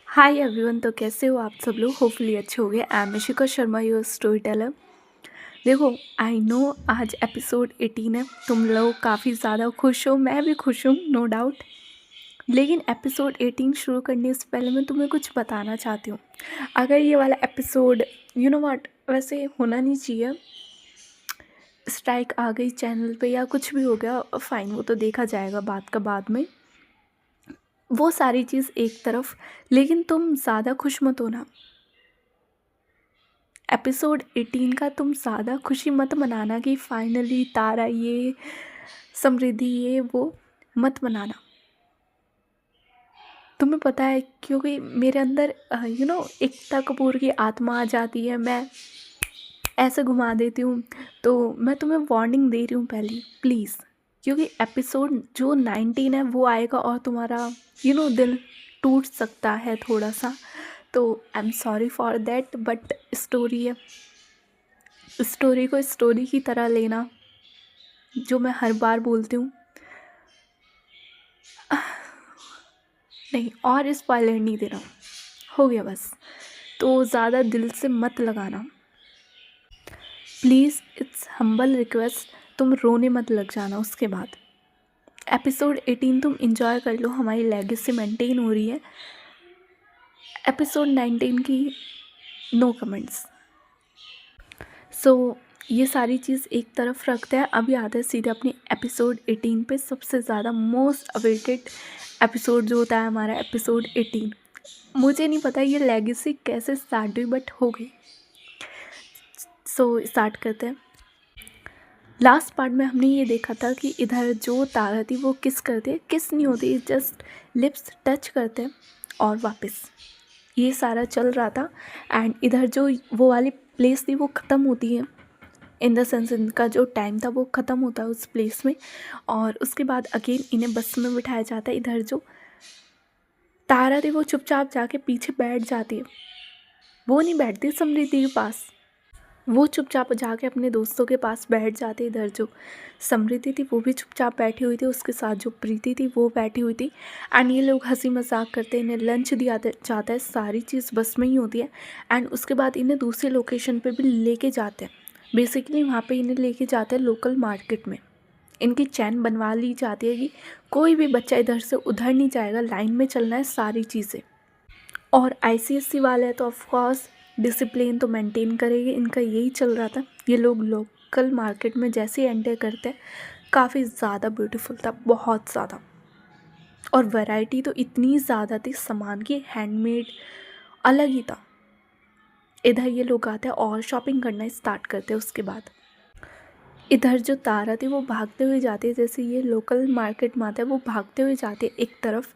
Hi everyone. तो कैसे हो आप सब लोग? होपफुली अच्छे होंगे। I am Ishika Sharma, your story teller. देखो, आई नो आज एपिसोड 18 है। तुम लोग काफ़ी ज़्यादा खुश हो, मैं भी खुश हूँ, नो डाउट। लेकिन एपिसोड 18 शुरू करने से पहले मैं तुम्हें कुछ बताना चाहती हूँ। अगर ये वाला एपिसोड यू नो व्हाट वैसे होना नहीं चाहिए, स्ट्राइक आ गई चैनल पे या कुछ भी हो गया, फाइन, वो तो देखा जाएगा बात का बाद में। वो सारी चीज़ एक तरफ, लेकिन तुम ज़्यादा खुश मत होना। एपिसोड 18 का तुम ज़्यादा खुशी मत मनाना कि फाइनली तारा ये, समृद्धि ये वो, मत मनाना। तुम्हें पता है, क्योंकि मेरे अंदर एकता कपूर की आत्मा आ जाती है, मैं ऐसे घुमा देती हूँ। तो मैं तुम्हें वार्निंग दे रही हूँ पहले, प्लीज़। क्योंकि एपिसोड जो 19 है वो आएगा और तुम्हारा दिल टूट सकता है थोड़ा सा। तो I am sorry for that, but story है, स्टोरी को स्टोरी की तरह लेना, जो मैं हर बार बोलती हूँ। नहीं, और स्पॉइलर नहीं देना, हो गया बस। तो ज़्यादा दिल से मत लगाना प्लीज़, इट्स हम्बल रिक्वेस्ट। तुम रोने मत लग जाना उसके बाद। एपिसोड 18 तुम इंजॉय कर लो, हमारी लेगेसी मेंटेन हो रही है। एपिसोड 19 की नो कमेंट्स। सो ये सारी चीज़ एक तरफ रखते हैं, अभी आते हैं सीधे अपनी एपिसोड 18 पे। सबसे ज़्यादा मोस्ट अवेटेड एपिसोड जो होता है हमारा, एपिसोड 18। मुझे नहीं पता ये लेगेसी कैसे स्टार्ट हुई, बट हो गई। सो स्टार्ट करते हैं। लास्ट पार्ट में हमने ये देखा था कि इधर जो तारा थी वो किस करती है, किस नहीं होती, जस्ट लिप्स टच करते हैं और वापस। ये सारा चल रहा था। एंड इधर जो वो वाली प्लेस थी वो ख़त्म होती है, इन द सेंस इनका जो टाइम था वो ख़त्म होता है उस प्लेस में। और उसके बाद अगेन इन्हें बस में बिठाया जाता है। इधर जो तारा थी वो चुपचाप जाके पीछे बैठ जाती है। वो नहीं बैठती समृद्धि के पास, वो चुपचाप जाके अपने दोस्तों के पास बैठ जाती। इधर जो समृद्धि थी वो भी चुपचाप बैठी हुई थी, उसके साथ जो प्रीति थी वो बैठी हुई थी। एंड ये लोग हंसी मजाक करते, इन्हें लंच दिया जाता है, सारी चीज़ बस में ही होती है। एंड उसके बाद इन्हें दूसरे लोकेशन पे भी लेके जाते हैं। बेसिकली वहाँ पे इन्हें लेके जाते हैं लोकल मार्केट में। इनकी चैन बनवा ली जाती है कि कोई भी बच्चा इधर से उधर नहीं जाएगा, लाइन में चलना है सारी चीज़ें। और आईसीएससी वाले हैं तो ऑफकोर्स डिसिप्लिन तो मेंटेन करेंगे, इनका यही चल रहा था। ये लोग लोकल मार्केट में जैसे ही एंटर करते हैं, काफ़ी ज़्यादा ब्यूटीफुल था, बहुत ज़्यादा। और वैरायटी तो इतनी ज़्यादा थी सामान की, हैंडमेड अलग ही था। इधर ये लोग आते हैं और शॉपिंग करना स्टार्ट करते हैं। उसके बाद इधर जो तारा थी वो भागते हुए जाती है, जैसे ये लोकल मार्केट में आता है, वो भागते हुए जाते हैं एक तरफ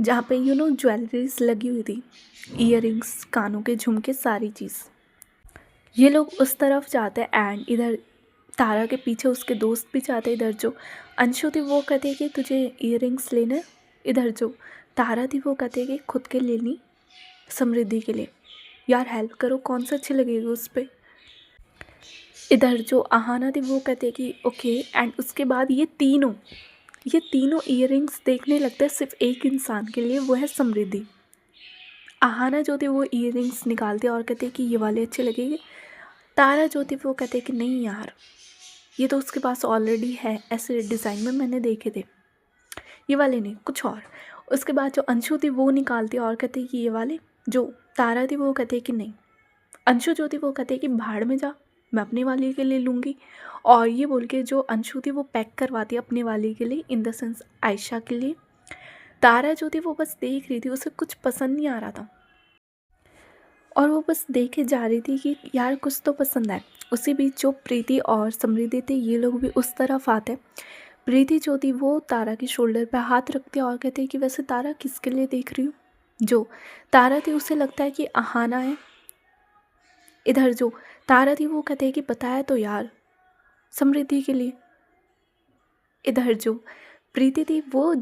जहाँ पे ज्वेलरीज लगी हुई थी, ईयरिंग्स, कानों के झुमके, सारी चीज़। ये लोग उस तरफ जाते हैं एंड इधर तारा के पीछे उसके दोस्त भी जाते हैं। इधर जो अंशु थी वो कहती है कि तुझे ईयरिंग्स लेना है। इधर जो तारा थी वो कहती है कि खुद के लेनी, समृद्धि के लिए। यार हेल्प करो, कौन सा अच्छी लगेगी उस पर। इधर जो आहाना थी वो कहते हैं कि ओके। एंड उसके बाद ये तीनों ईयरिंग्स देखने लगते हैं सिर्फ एक इंसान के लिए, वो है समृद्धि। आहाना जो थी वो ईयरिंग्स निकालती है और कहते हैं कि ये वाले अच्छे लगेंगे। तारा जो थी वो कहते हैं कि नहीं यार, ये तो उसके पास ऑलरेडी है, ऐसे डिज़ाइन में मैंने देखे थे, ये वाले नहीं, कुछ और। उसके बाद जो अंशु थी वो निकालती है और कहती है कि ये वाले। जो तारा थी वो कहते हैं कि नहीं। अंशु जो थी वो कहते हैं कि भाड़ में जा, मैं अपने वाली के लिए लूँगी। और ये बोल के जो अंशु थी वो पैक करवाती है अपने वाली के लिए, इन द सेंस आयशा के लिए। तारा जो थी वो बस देख रही थी, उसे कुछ पसंद नहीं आ रहा था और वो बस देखे जा रही थी कि यार कुछ तो पसंद है। उसी बीच जो प्रीति और समृद्धि थे ये लोग भी उस तरफ आते। प्रीति जो थी वो तारा की शोल्डर पे हाथ रखती है और कहती है कि वैसे तारा किसके लिए देख रही हूँ। जो तारा थी उसे लगता है कि आहाना है। इधर जो तारा थी वो कहते हैं कि बताया तो यार, समृद्धि के लिए। इधर जो प्रीति थी वो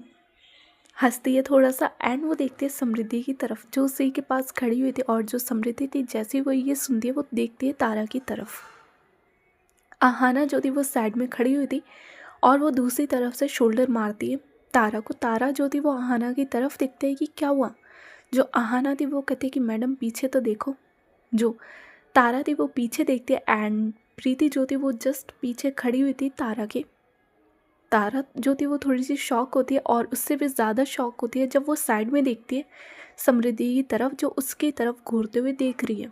हंसती है थोड़ा सा एंड वो देखती है समृद्धि की तरफ जो उसी के पास खड़ी हुई थी। और जो समृद्धि थी जैसे वो ये सुनती है वो देखती है तारा की तरफ। आहाना जो थी वो साइड में खड़ी हुई थी और वो दूसरी तरफ से शोल्डर मारती है तारा को। तारा जो थी वो आहाना की तरफ देखते है कि क्या हुआ, जो आहाना थी वो कहती है कि मैडम पीछे तो देखो। जो तारा थी वो पीछे देखती है एंड प्रीति जो थी वो जस्ट पीछे खड़ी हुई थी तारा के। तारा जो थी वो थोड़ी सी शॉक होती है और उससे भी ज़्यादा शॉक होती है जब वो साइड में देखती है समृद्धि की तरफ, जो उसकी तरफ घूरते हुए देख रही है।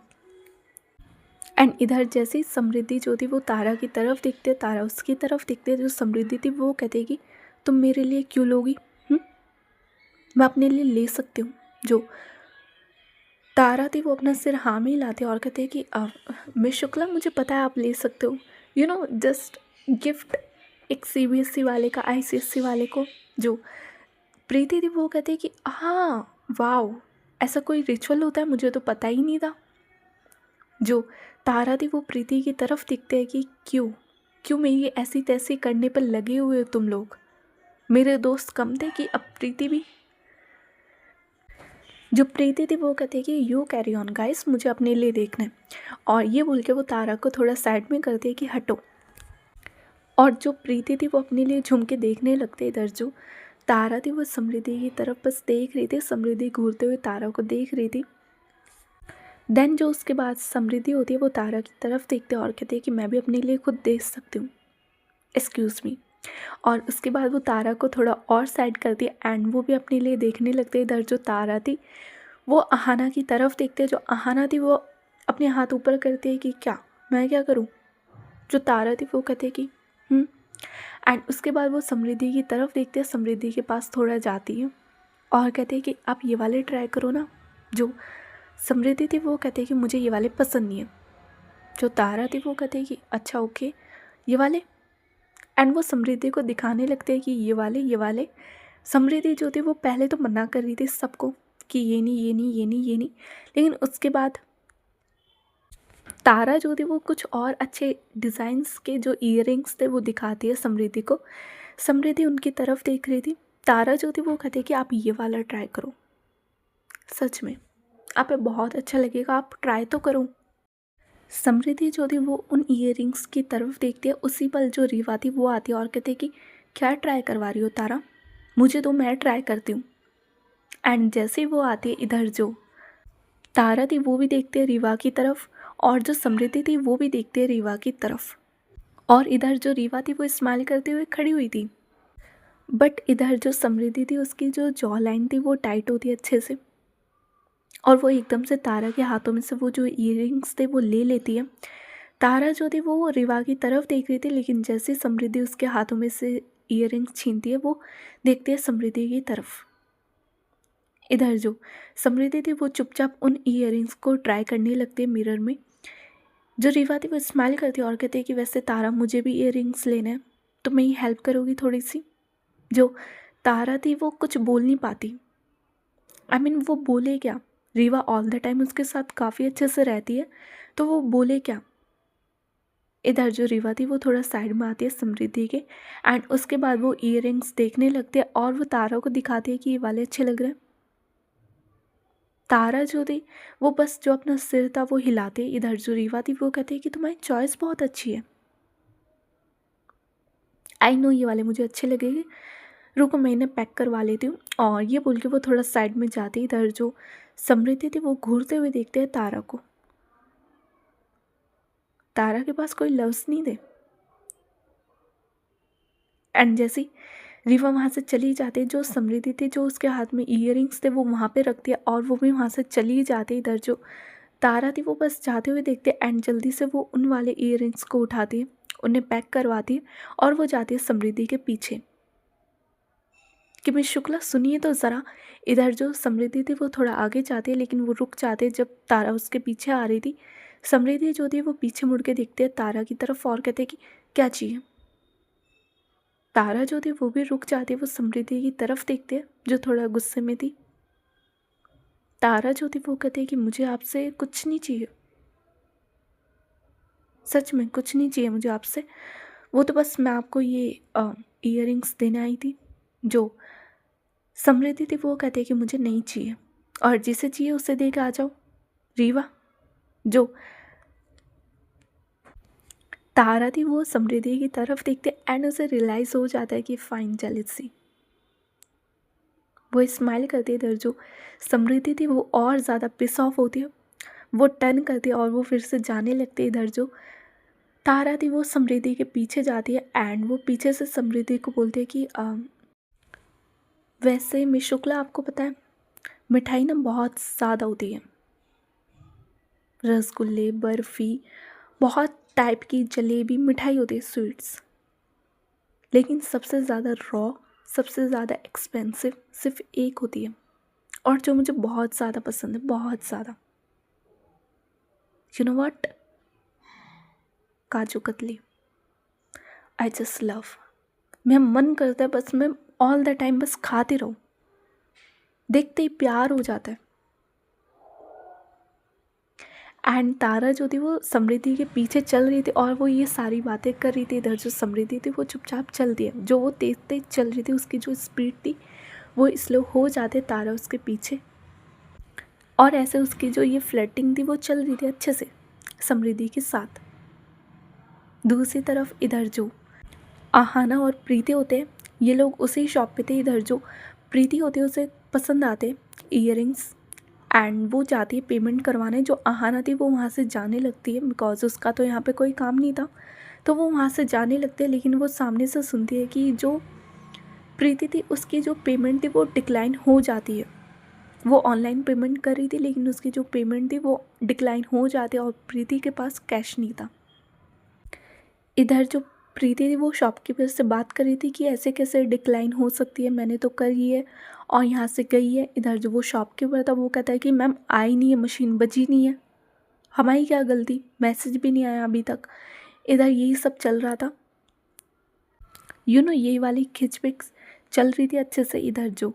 एंड इधर जैसे ही समृद्धि जो थी वो तारा की तरफ देखते है, तारा उसकी तरफ देखते है, जो समृद्धि थी वो कहती है कि तुम मेरे लिए क्यों लोगी? मैं अपने लिए ले सकती हूँ। जो तारा थी वो अपना सिर हाँ में हिलाती है और कहते हैं कि मिस शुक्ला मुझे पता है आप ले सकते हो, जस्ट गिफ्ट एक सीबीएसई वाले का आईसीएसई वाले को। जो प्रीति थी वो कहते हैं कि हाँ वाओ, ऐसा कोई रिचुअल होता है, मुझे तो पता ही नहीं था। जो तारा थी वो प्रीति की तरफ दिखते हैं कि क्यों क्यों मेरी ऐसी तैसी करने पर लगे हुए हो तुम लोग, मेरे दोस्त कम थे कि अब प्रीति भी। जो प्रीति थी वो कहती है कि यू कैरी ऑन गाइस, मुझे अपने लिए देखना है। और ये बोल के वो तारा को थोड़ा साइड में करती है कि हटो। और जो प्रीति थी वो अपने लिए झूम के देखने लगते। इधर जो तारा थी वो समृद्धि की तरफ बस देख रही थी, समृद्धि घूरते हुए तारा को देख रही थी। देन जो उसके बाद समृद्धि होती है वो तारा की तरफ देखते और कहते हैं कि मैं भी अपने लिए खुद देख सकती हूँ, एक्सक्यूज़ मी। और उसके बाद वो तारा को थोड़ा और साइड करती है एंड वो भी अपने लिए देखने लगते। इधर जो तारा थी वो आहाना की तरफ देखते, जो आहाना थी वो अपने हाथ ऊपर करती है कि क्या मैं क्या करूं? जो तारा थी वो कहते कि एंड उसके बाद वो समृद्धि की तरफ देखते हैं, समृद्धि के पास थोड़ा जाती है और कहते हैं कि आप ये वाले ट्राई करो ना। जो समृद्धि थी वो कहते हैं कि मुझे ये वाले पसंद नहीं है। जो तारा थी वो कहते हैं कि अच्छा ओके ये वाले, एंड वो समृद्धि को दिखाने लगते हैं कि ये वाले। समृद्धि जो थी वो पहले तो मना कर रही थी सबको कि ये नहीं ये नहीं ये नहीं ये नहीं, लेकिन उसके बाद तारा जो थी वो कुछ और अच्छे डिज़ाइंस के जो ईयरिंग्स थे वो दिखाती है समृद्धि को। समृद्धि उनकी तरफ देख रही थी। तारा जो थी वो कहती है कि आप ये वाला ट्राई करो, सच में आप पे बहुत अच्छा लगेगा, आप ट्राई तो करो। समृद्धि जो थी वो उन ईयरिंग्स की तरफ देखती है। उसी पल जो रीवा थी वो आती है और कहती है कि क्या ट्राई करवा रही हो तारा, मुझे तो मैं ट्राई करती हूँ। एंड जैसे ही वो आती है इधर जो तारा थी वो भी देखते हैं रीवा की तरफ और जो समृद्धि थी वो भी देखते हैं रीवा की तरफ। और इधर जो रीवा थी वो स्माइल करते हुए खड़ी हुई थी, बट इधर जो समृद्धि थी उसकी जो जॉ लाइन थी वो टाइट होती है अच्छे से और वो एकदम से तारा के हाथों में से वो जो ईयरिंग्स थे वो ले लेती है। तारा जो थी वो रीवा की तरफ देख रही थी, लेकिन जैसे समृद्धि उसके हाथों में से ईयरिंग्स छीनती है वो देखती है समृद्धि की तरफ। इधर जो समृद्धि थी वो चुपचाप उन ईयरिंग्स को ट्राई करने लगती है मिरर में। जो रीवा थी वो स्माइल करती है और कहती है कि वैसे तारा मुझे भी ईयरिंग्स लेने हैं, तो मेरी हेल्प करोगी थोड़ी सी? जो तारा थी वो कुछ बोल नहीं पाती। वो बोले क्या? रीवा ऑल द टाइम उसके साथ काफ़ी अच्छे से रहती है, तो वो बोले क्या? इधर जो रीवा थी वो थोड़ा साइड में आती है समृद्धि के एंड उसके बाद वो ईयरिंग्स देखने लगते हैं और वो तारा को दिखाती है कि ये वाले अच्छे लग रहे हैं। तारा जो थी वो बस जो अपना सिर था वो हिलाते। इधर जो रीवा थी वो कहती है कि तुम्हारी चॉइस बहुत अच्छी है, आई नो ये वाले मुझे अच्छे लगेंगे, रुको मैं इन्हें पैक करवा लेती हूँ। और ये बोल के वो थोड़ा साइड में जाती। इधर जो समृद्धि थी वो घूरते हुए देखते हैं तारा को। तारा के पास कोई लफ्ज़ नहीं थे एंड जैसी रीवा वहाँ से चली जाती है, जो समृद्धि थी जो उसके हाथ में ईयरिंग्स थे वो वहाँ पे रखती है और वो भी वहाँ से चली जाती है। इधर जो तारा थी वो बस जाते हुए देखते एंड जल्दी से वो उन वाले ईयरिंग्स को उठाती है, उन्हें पैक करवाती है और वो जाती है समृद्धि के पीछे कि मिस शुक्ला सुनिए तो ज़रा। इधर जो समृद्धि थी वो थोड़ा आगे जाती है लेकिन वो रुक जाते जब तारा उसके पीछे आ रही थी। समृद्धि जो थी वो पीछे मुड़ के देखते हैं तारा की तरफ और कहते कि क्या चाहिए? तारा जो थी वो भी रुक जाती, वो समृद्धि की तरफ देखते जो थोड़ा गुस्से में थी। तारा जो थी वो कहते कि मुझे आपसे कुछ नहीं चाहिए, सच में कुछ नहीं चाहिए मुझे आपसे, वो तो बस मैं आपको ये ईयरिंग्स देने आई थी। जो समृद्धि थी वो कहते कि मुझे नहीं चाहिए और जिसे चाहिए उसे दे के आ जाओ रीवा। जो तारा थी वो समृद्धि की तरफ देखते एंड उसे रियलाइज़ हो जाता है कि फाइन जेलसी, वो स्माइल करती है। इधर जो समृद्धि थी वो और ज़्यादा पिस ऑफ होती है, वो टर्न करती है और वो फिर से जाने लगती है। इधर जो तारा थी वो समृद्धि के पीछे जाती है एंड वो पीछे से समृद्धि को बोलती है कि वैसे मिस शुक्ला, आपको पता है मिठाई ना बहुत ज़्यादा होती है, रसगुल्ले, बर्फ़ी, बहुत टाइप की जलेबी मिठाई होती है, स्वीट्स, लेकिन सबसे ज़्यादा रॉ, सबसे ज़्यादा एक्सपेंसिव सिर्फ एक होती है और जो मुझे बहुत ज़्यादा पसंद है, बहुत ज़्यादा। You know what? Kaju katli. I just love. मैं मन करता है बस मैं ऑल द टाइम बस खाती रहूँ, देखते ही प्यार हो जाता है। एंड तारा जो थी वो समृद्धि के पीछे चल रही थी और वो ये सारी बातें कर रही थी। इधर जो समृद्धि थी वो चुपचाप चलती है, जो वो तेज तेज चल रही थी उसकी जो स्पीड थी वो स्लो हो जाते, तारा उसके पीछे, और ऐसे उसकी जो ये फ्लर्टिंग थी वो चल रही थी अच्छे से समृद्धि के साथ। दूसरी तरफ इधर जो आहाना और प्रीति होते हैं, ये लोग उसी शॉप पे थे। इधर जो प्रीति होती है उसे पसंद आते इयररिंग्स एंड वो जाती है पेमेंट करवाने। जो आहाना थी वो वहाँ से जाने लगती है बिकॉज उसका तो यहाँ पे कोई काम नहीं था, तो वो वहाँ से जाने लगते हैं। लेकिन वो सामने से सुनती है कि जो प्रीति थी उसकी जो पेमेंट थी वो डिक्लाइन हो जाती है। वो ऑनलाइन पेमेंट कर रही थी लेकिन उसकी जो पेमेंट थी वो डिक्लाइन हो जाती है और प्रीति के पास कैश नहीं था। इधर जो प्रीति थी वो शॉपकीपर से बात कर रही थी कि ऐसे कैसे डिक्लाइन हो सकती है, मैंने तो करी है और यहाँ से गई है। इधर जो वो शॉपकीपर था वो कहता है कि मैम आई नहीं है, मशीन बजी नहीं है, हमारी क्या गलती, मैसेज भी नहीं आया अभी तक। इधर यही सब चल रहा था, यही वाली खिचपिच चल रही थी अच्छे से। इधर जो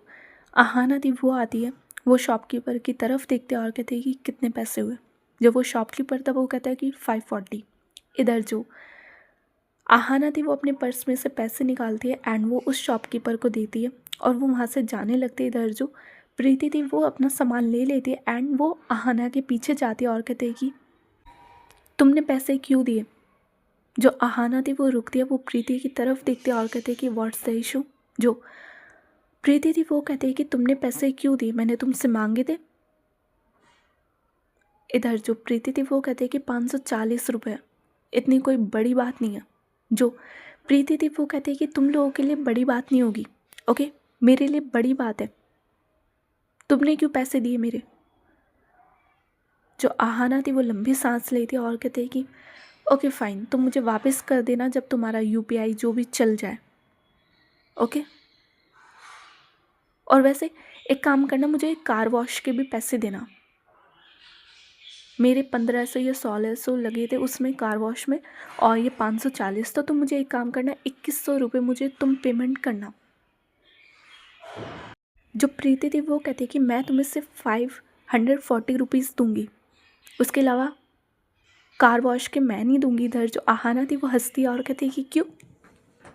आहाना थी वो आती है, वो शॉपकीपर की तरफ देखते और कहते हैं कि कितने पैसे हुए। जब वो शॉपकीपर था वो कहता है कि 540। इधर जो आहाना थी वो अपने पर्स में से पैसे निकालती है एंड वो उस शॉपकीपर को देती है और वो वहाँ से जाने लगती है। इधर जो प्रीति थी वो अपना सामान ले लेती है एंड वो आहाना के पीछे जाती है और कहते हैं कि तुमने पैसे क्यों दिए। जो आहाना थी वो रुकती है, वो प्रीति की तरफ देखती है और कहते हैं कि व्हाट्स द इशू। जो प्रीति थी वो कहते हैं कि तुमने पैसे क्यों दिए, मैंने तुमसे मांगे थे। इधर जो प्रीति थी वो कहते हैं कि 540 रुपये, इतनी कोई बड़ी बात नहीं है। जो प्रीति थी वो कहती है कि तुम लोगों के लिए बड़ी बात नहीं होगी, ओके, मेरे लिए बड़ी बात है, तुमने क्यों पैसे दिए मेरे। जो आहाना थी वो लंबी सांस लेती है और कहते हैं कि ओके फाइन, तुम मुझे वापस कर देना जब तुम्हारा यूपीआई जो भी चल जाए, ओके। और वैसे एक काम करना, मुझे कार वॉश के भी पैसे देना, मेरे 1500 या 1600 लगे थे उसमें कार वॉश में और ये 540, तो तुम मुझे एक काम करना, 2100 रुपये मुझे तुम पेमेंट करना। जो प्रीति थी वो कहती है कि मैं तुम्हें सिर्फ 540 रुपीज़ दूँगी, उसके अलावा कार वॉश के मैं नहीं दूँगी। इधर जो आहाना थी वो हंसती है और कहती है कि क्यों,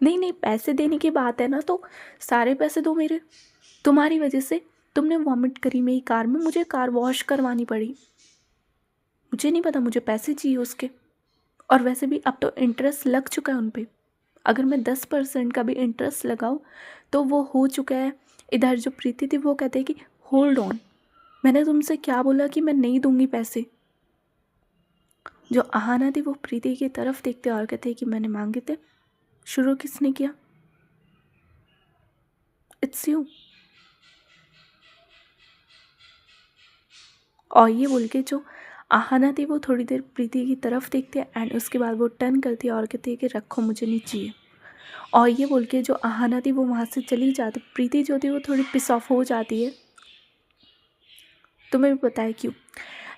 नहीं नहीं, पैसे देने की बात है ना तो सारे पैसे दो मेरे, तुम्हारी वजह से तुमने वॉमिट करी मेरी कार में, मुझे कार वॉश करवानी पड़ी, मुझे नहीं पता, मुझे पैसे चाहिए उसके। और वैसे भी अब तो इंटरेस्ट लग चुका है उन पे, अगर मैं 10% का भी इंटरेस्ट लगाऊँ तो वो हो चुका है। इधर जो प्रीति थी वो कहते हैं कि होल्ड ऑन, मैंने तुमसे क्या बोला कि मैं नहीं दूंगी पैसे। जो आहाना थी वो प्रीति की तरफ देखते और कहते हैं कि मैंने मांगे थे, शुरू किसने किया, इट्स यू। और ये बोल के जो आहाना थी वो थोड़ी देर प्रीति की तरफ देखते हैं एंड उसके बाद वो टर्न करती है और कहती है कि रखो, मुझे नहीं चाहिए। और ये बोल के जो आहाना थी वो वहाँ से चली जाती, प्रीति जो थी वो थोड़ी पिस ऑफ हो जाती है, तुम्हें भी पता है क्यों।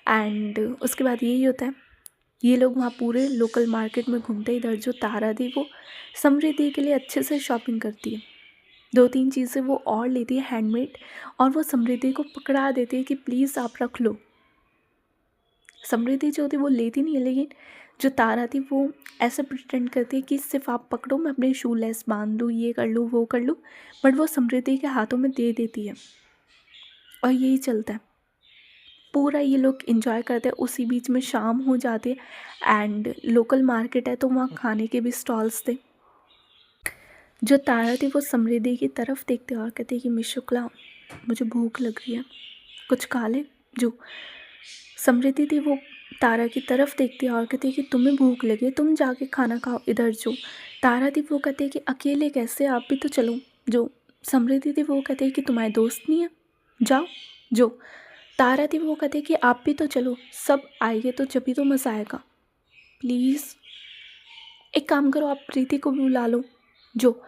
एंड उसके बाद यही होता है, ये लोग वहाँ पूरे लोकल मार्केट में घूमते। इधर जो तारा थी वो समृद्धि के लिए अच्छे से शॉपिंग करती है, 2-3 चीज़ें वो और लेती है हैंडमेड, और वो समृद्धि को पकड़ा देती है कि प्लीज़ आप रख लो। समृद्धि जो थी वो लेती नहीं है, लेकिन जो तारा थी वो ऐसे प्रिटेंड करती है कि सिर्फ आप पकड़ो, मैं अपने शू लेस बांध दूँ, ये कर लूँ वो कर लूँ, बट वो समृद्धि के हाथों में दे देती है और यही चलता है पूरा। ये लोग इंजॉय करते हैं, उसी बीच में शाम हो जाती है एंड लोकल मार्केट है तो वहाँ खाने के भी स्टॉल्स थे। जो तारा थी वो समृद्धि की तरफ देखते और कहते कि मिस शुक्ला, मुझे भूख लग रही है, कुछ खा ले। जो समृद्धि थी वो तारा की तरफ देखती है और कहती है कि तुम्हें भूख लगी है, तुम जाके खाना खाओ। इधर जो तारा थी वो कहती है कि अकेले कैसे, आप भी तो चलो। जो समृद्धि थी वो कहती है कि तुम्हारे दोस्त नहीं है, जाओ। जो तारा थी वो कहती है कि आप भी तो चलो, सब आएंगे तो जब भी तो मज़ा आएगा। प्लीज़ एक काम करो, आप प्रीति को भी बुला लो। जो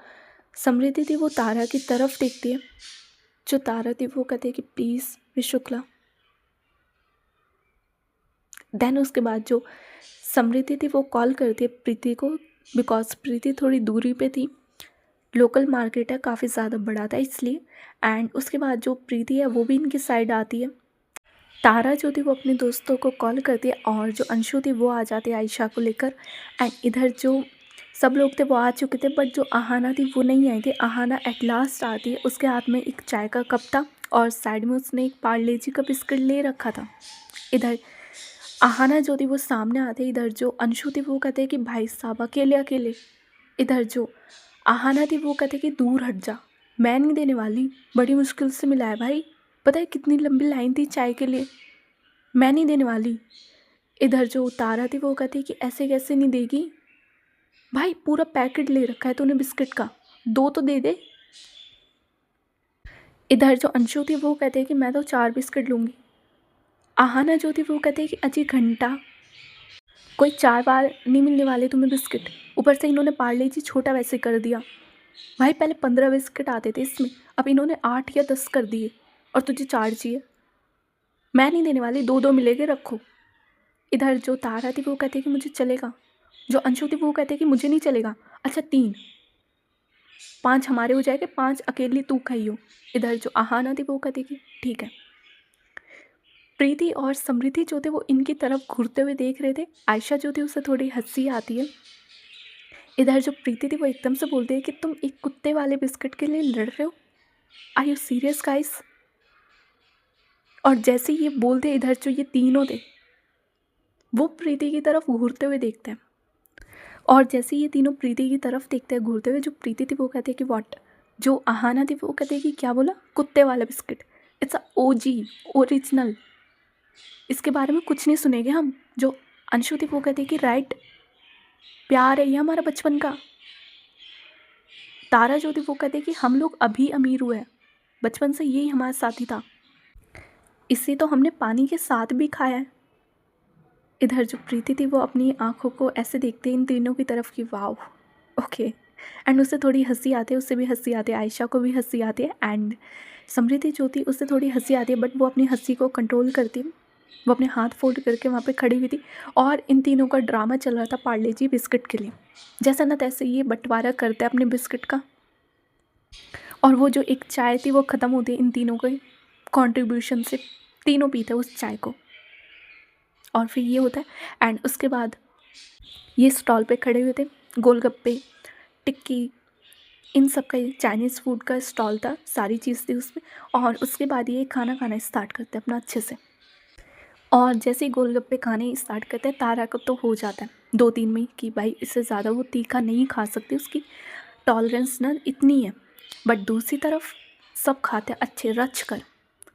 समृद्धि थी वो तारा की तरफ देखती है। जो तारा थी वो कहती है कि प्लीज़ मिस शुक्ला। देन उसके बाद जो समृद्धि थी वो कॉल करती है प्रीति को, बिकॉज प्रीति थोड़ी दूरी पे थी, लोकल मार्केट है, काफ़ी ज़्यादा बड़ा था इसलिए। एंड उसके बाद जो प्रीति है वो भी इनकी साइड आती है। तारा जो थी वो अपने दोस्तों को कॉल करती है और जो अंशु थी वो आ जाती है आयशा को लेकर। एंड इधर जो सब लोग थे वो आ चुके थे, बट जो आहाना थी वो नहीं आई थी। आहाना एट लास्ट आती है, उसके हाथ में एक चाय का कप था और साइड में उसने एक पार्ले जी का बिस्किट ले रखा था। इधर आहाना जो थी वो सामने आते, इधर जो अंशु थी वो कहते हैं कि भाई साहब अकेले अकेले। इधर जो आहाना थी वो कहते कि दूर हट जा, मैं नहीं देने वाली, बड़ी मुश्किल से मिला है भाई, पता है कितनी लंबी लाइन थी चाय के लिए, मैं नहीं देने वाली। इधर जो तारा थी वो कहती कि ऐसे कैसे नहीं देगी भाई, पूरा पैकेट ले रखा है तूने बिस्किट का, दो तो दे दे। इधर जो अंशु थी वो कहते हैं कि मैं तो 4 बिस्किट लूँगी। आहाना जो थी वो कहते हैं कि अजी घंटा, कोई 4 बार नहीं मिलने वाले तुम्हें बिस्किट, ऊपर से इन्होंने पार्ले जी छोटा वैसे कर दिया भाई, पहले 15 बिस्किट आते थे इसमें, अब इन्होंने 8 या 10 कर दिए और तुझे 4 चाहिए। मैं नहीं देने वाली, 2-2 मिलेंगे, रखो। इधर जो तारा थी वो कहते कि मुझे चलेगा। जो अंशु थी वो कहते कि मुझे नहीं चलेगा। अच्छा 3, 5 हमारे हो जाएंगे, 5 अकेली तू खाइयो। इधर जो आहाना थी वो कहती कि ठीक है। प्रीति और समृद्धि जो थे वो इनकी तरफ घूरते हुए देख रहे थे। आयशा जो थी उसे थोड़ी हंसी आती है। इधर जो प्रीति थी वो एकदम से बोलती है कि तुम एक कुत्ते वाले बिस्किट के लिए लड़ रहे हो, आर यू सीरियस गाइस। और जैसे ये बोलते, इधर जो ये तीनों थे वो प्रीति की तरफ घूरते हुए देखते हैं। और जैसे ये तीनों प्रीति की तरफ देखते हैं घूरते हुए, जो प्रीति थी वो कहती है कि व्हाट। जो आहाना थी वो कहती है कि क्या बोला, कुत्ते वाला biscuit, it's a OG original, इसके बारे में कुछ नहीं सुनेंगे हम। जो अंशु थी वो कहती है कि राइट, प्यार है ये हमारा बचपन का। तारा जो थी वो कहती है कि हम लोग अभी अमीर हुए हैं, बचपन से यही हमारा साथी था, इससे तो हमने पानी के साथ भी खाया है। इधर जो प्रीति थी वो अपनी आंखों को ऐसे देखते इन तीनों की तरफ कि वाओ ओके। एंड उससे थोड़ी हंसी आती है, उससे भी हंसी आती है, आयशा को भी हंसी आती है। एंड समृद्धि जो थी उससे थोड़ी हंसी आती है, बट वो अपनी हंसी को कंट्रोल करती है। वो अपने हाथ फोल्ड करके वहाँ पे खड़ी हुई थी और इन तीनों का ड्रामा चल रहा था पार्ले जी बिस्किट के लिए। जैसा ना तैसे ये बंटवारा करते हैं अपने बिस्किट का, और वो जो एक चाय थी वो ख़त्म होती है इन तीनों के कंट्रीब्यूशन से। तीनों पीते हैं उस चाय को और फिर ये होता है। एंड उसके बाद ये स्टॉल पे खड़े हुए थे, गोलगप्पे, टिक्की, इन सब का, चाइनीज़ फूड का स्टॉल था, सारी चीज़ थी उसमें। और उसके बाद ये खाना खाना स्टार्ट करते हैं अपना अच्छे से। और जैसे ही गोलगप्पे खाने स्टार्ट करते हैं, तारा को तो हो जाता है 2-3 में कि भाई इससे ज़्यादा वो तीखा नहीं खा सकती, उसकी टॉलरेंस ना इतनी है। बट दूसरी तरफ सब खाते हैं अच्छे रच कर।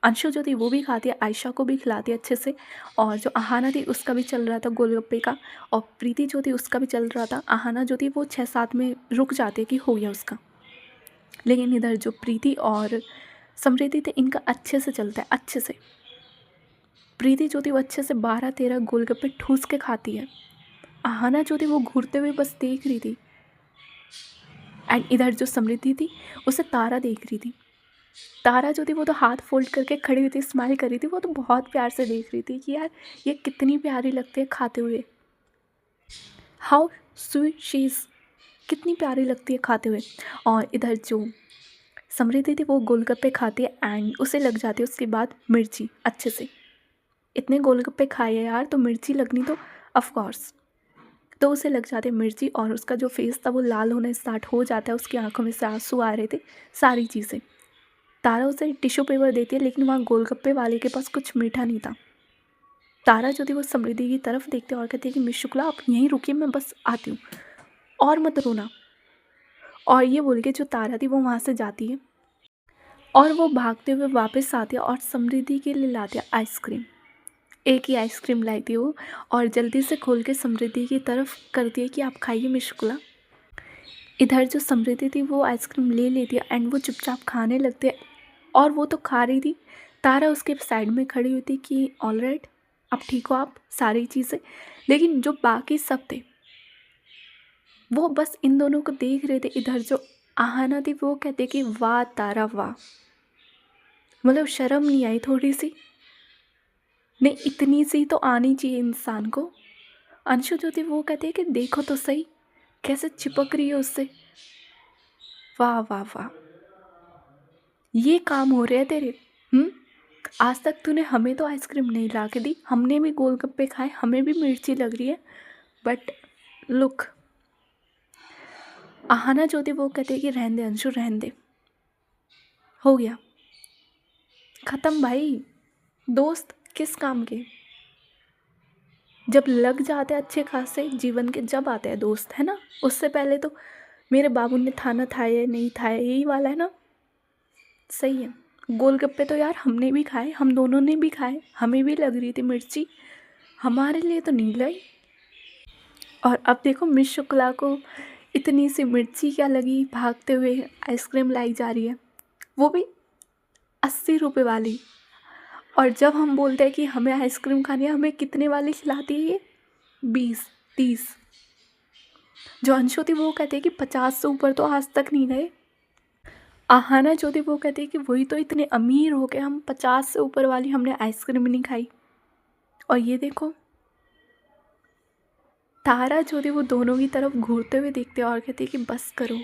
अंशु जो थी वो भी खाती है, आयशा को भी खिलाती है अच्छे से। और जो आहाना थी उसका भी चल रहा था गोलगप्पे का, और प्रीति जो थी उसका भी चल रहा था। आहाना जो थी वो 6-7 में रुक जाती है कि हो गया उसका। लेकिन इधर जो प्रीति और समृद्धि थे इनका अच्छे से चलता है, अच्छे से। प्रीति जो थी वो अच्छे से 12-13 गोलगप्पे ठूस के खाती है। आहाना जो थी वो घूरते हुए बस देख रही थी। एंड इधर जो समृद्धि थी उसे तारा देख रही थी। तारा जो थी वो तो हाथ फोल्ड करके खड़ी हुई थी, स्माइल कर रही थी, वो तो बहुत प्यार से देख रही थी कि यार ये कितनी प्यारी लगती है खाते हुए, हाउ स्वीट शी इज़, कितनी प्यारी लगती है खाते हुए। और इधर जो समृद्धि थी वो गोलगप्पे खाती है एंड उसे लग जाती है उसके बाद मिर्ची अच्छे से। इतने गोलगप्पे खाए हैं यार तो मिर्ची लगनी तो ऑफकोर्स, तो उसे लग जाती है मिर्ची और उसका जो फेस था वो लाल होने स्टार्ट हो जाता है, उसकी आंखों में से आंसू आ रहे थे, सारी चीज़ें। तारा उसे टिश्यू पेपर देती है, लेकिन वहाँ गोलगप्पे वाले के पास कुछ मीठा नहीं था। तारा जो थी वो समृद्धि की तरफ देखते और कहती है कि मिस शुक्ला आप यहीं रुकिए, मैं बस आती हूँ, और मत रोना। और ये बोल के जो तारा थी वो वहाँ से जाती है। और वो भागते हुए वापस आते हैं और समृद्धि के लिए लाते हैं आइसक्रीम। एक ही आइसक्रीम लाई थी वो, और जल्दी से खोल के समृद्धि की तरफ करती है कि आप खाइए मिशुकला। इधर जो समृद्धि थी वो आइसक्रीम ले लेती है एंड वो चुपचाप खाने लगते हैं। और वो तो खा रही थी, तारा उसके साइड में खड़ी हुई थी कि ऑल राइट, अब ठीक हो आप, सारी चीज़ें। लेकिन जो बाकी सब थे वो बस इन दोनों को देख रहे थे। इधर जो आहाना थी वो कहते कि वाह तारा वाह, मतलब शर्म नहीं आई थोड़ी सी? नहीं, इतनी सी तो आनी चाहिए इंसान को। अंशु जो थी वो कहती है कि देखो तो सही कैसे चिपक रही है उससे। वाह वाह वाह, ये काम हो रहे हैं तेरे। हम्म, आज तक तूने हमें तो आइसक्रीम नहीं ला के दी, हमने भी गोलगप्पे खाए, हमें भी मिर्ची लग रही है, बट लुक। आहाना जो थी वो कहते कि रहने दे अंशु, रहने दे, हो गया खत्म भाई, दोस्त किस काम के। जब लग जाते हैं अच्छे खासे जीवन के, जब आते हैं दोस्त, है ना। उससे पहले तो मेरे बाबू ने थाना खाया नहीं खाया, यही वाला है ना। सही है, गोलगप्पे तो यार हमने भी खाए, हम दोनों ने भी खाए, हमें भी लग रही थी मिर्ची, हमारे लिए तो नहीं लाई। और अब देखो मिस शुक्ला को इतनी सी मिर्ची क्या लगी, भागते हुए आइसक्रीम लाई जा रही है, वो भी 80 रुपये वाली। और जब हम बोलते हैं कि हमें आइसक्रीम खानी है, हमें कितने वाली खिलाती है ये, 20-30। जो अंशु थी वो कहती है कि 50 से ऊपर तो आज तक नहीं गए। आहाना जो थी वो कहती है कि वही तो इतने अमीर हो गए, हम 50 से ऊपर वाली हमने आइसक्रीम नहीं खाई। और ये देखो तारा जो थी वो दोनों की तरफ घूरते हुए देखते और कहती है कि बस करो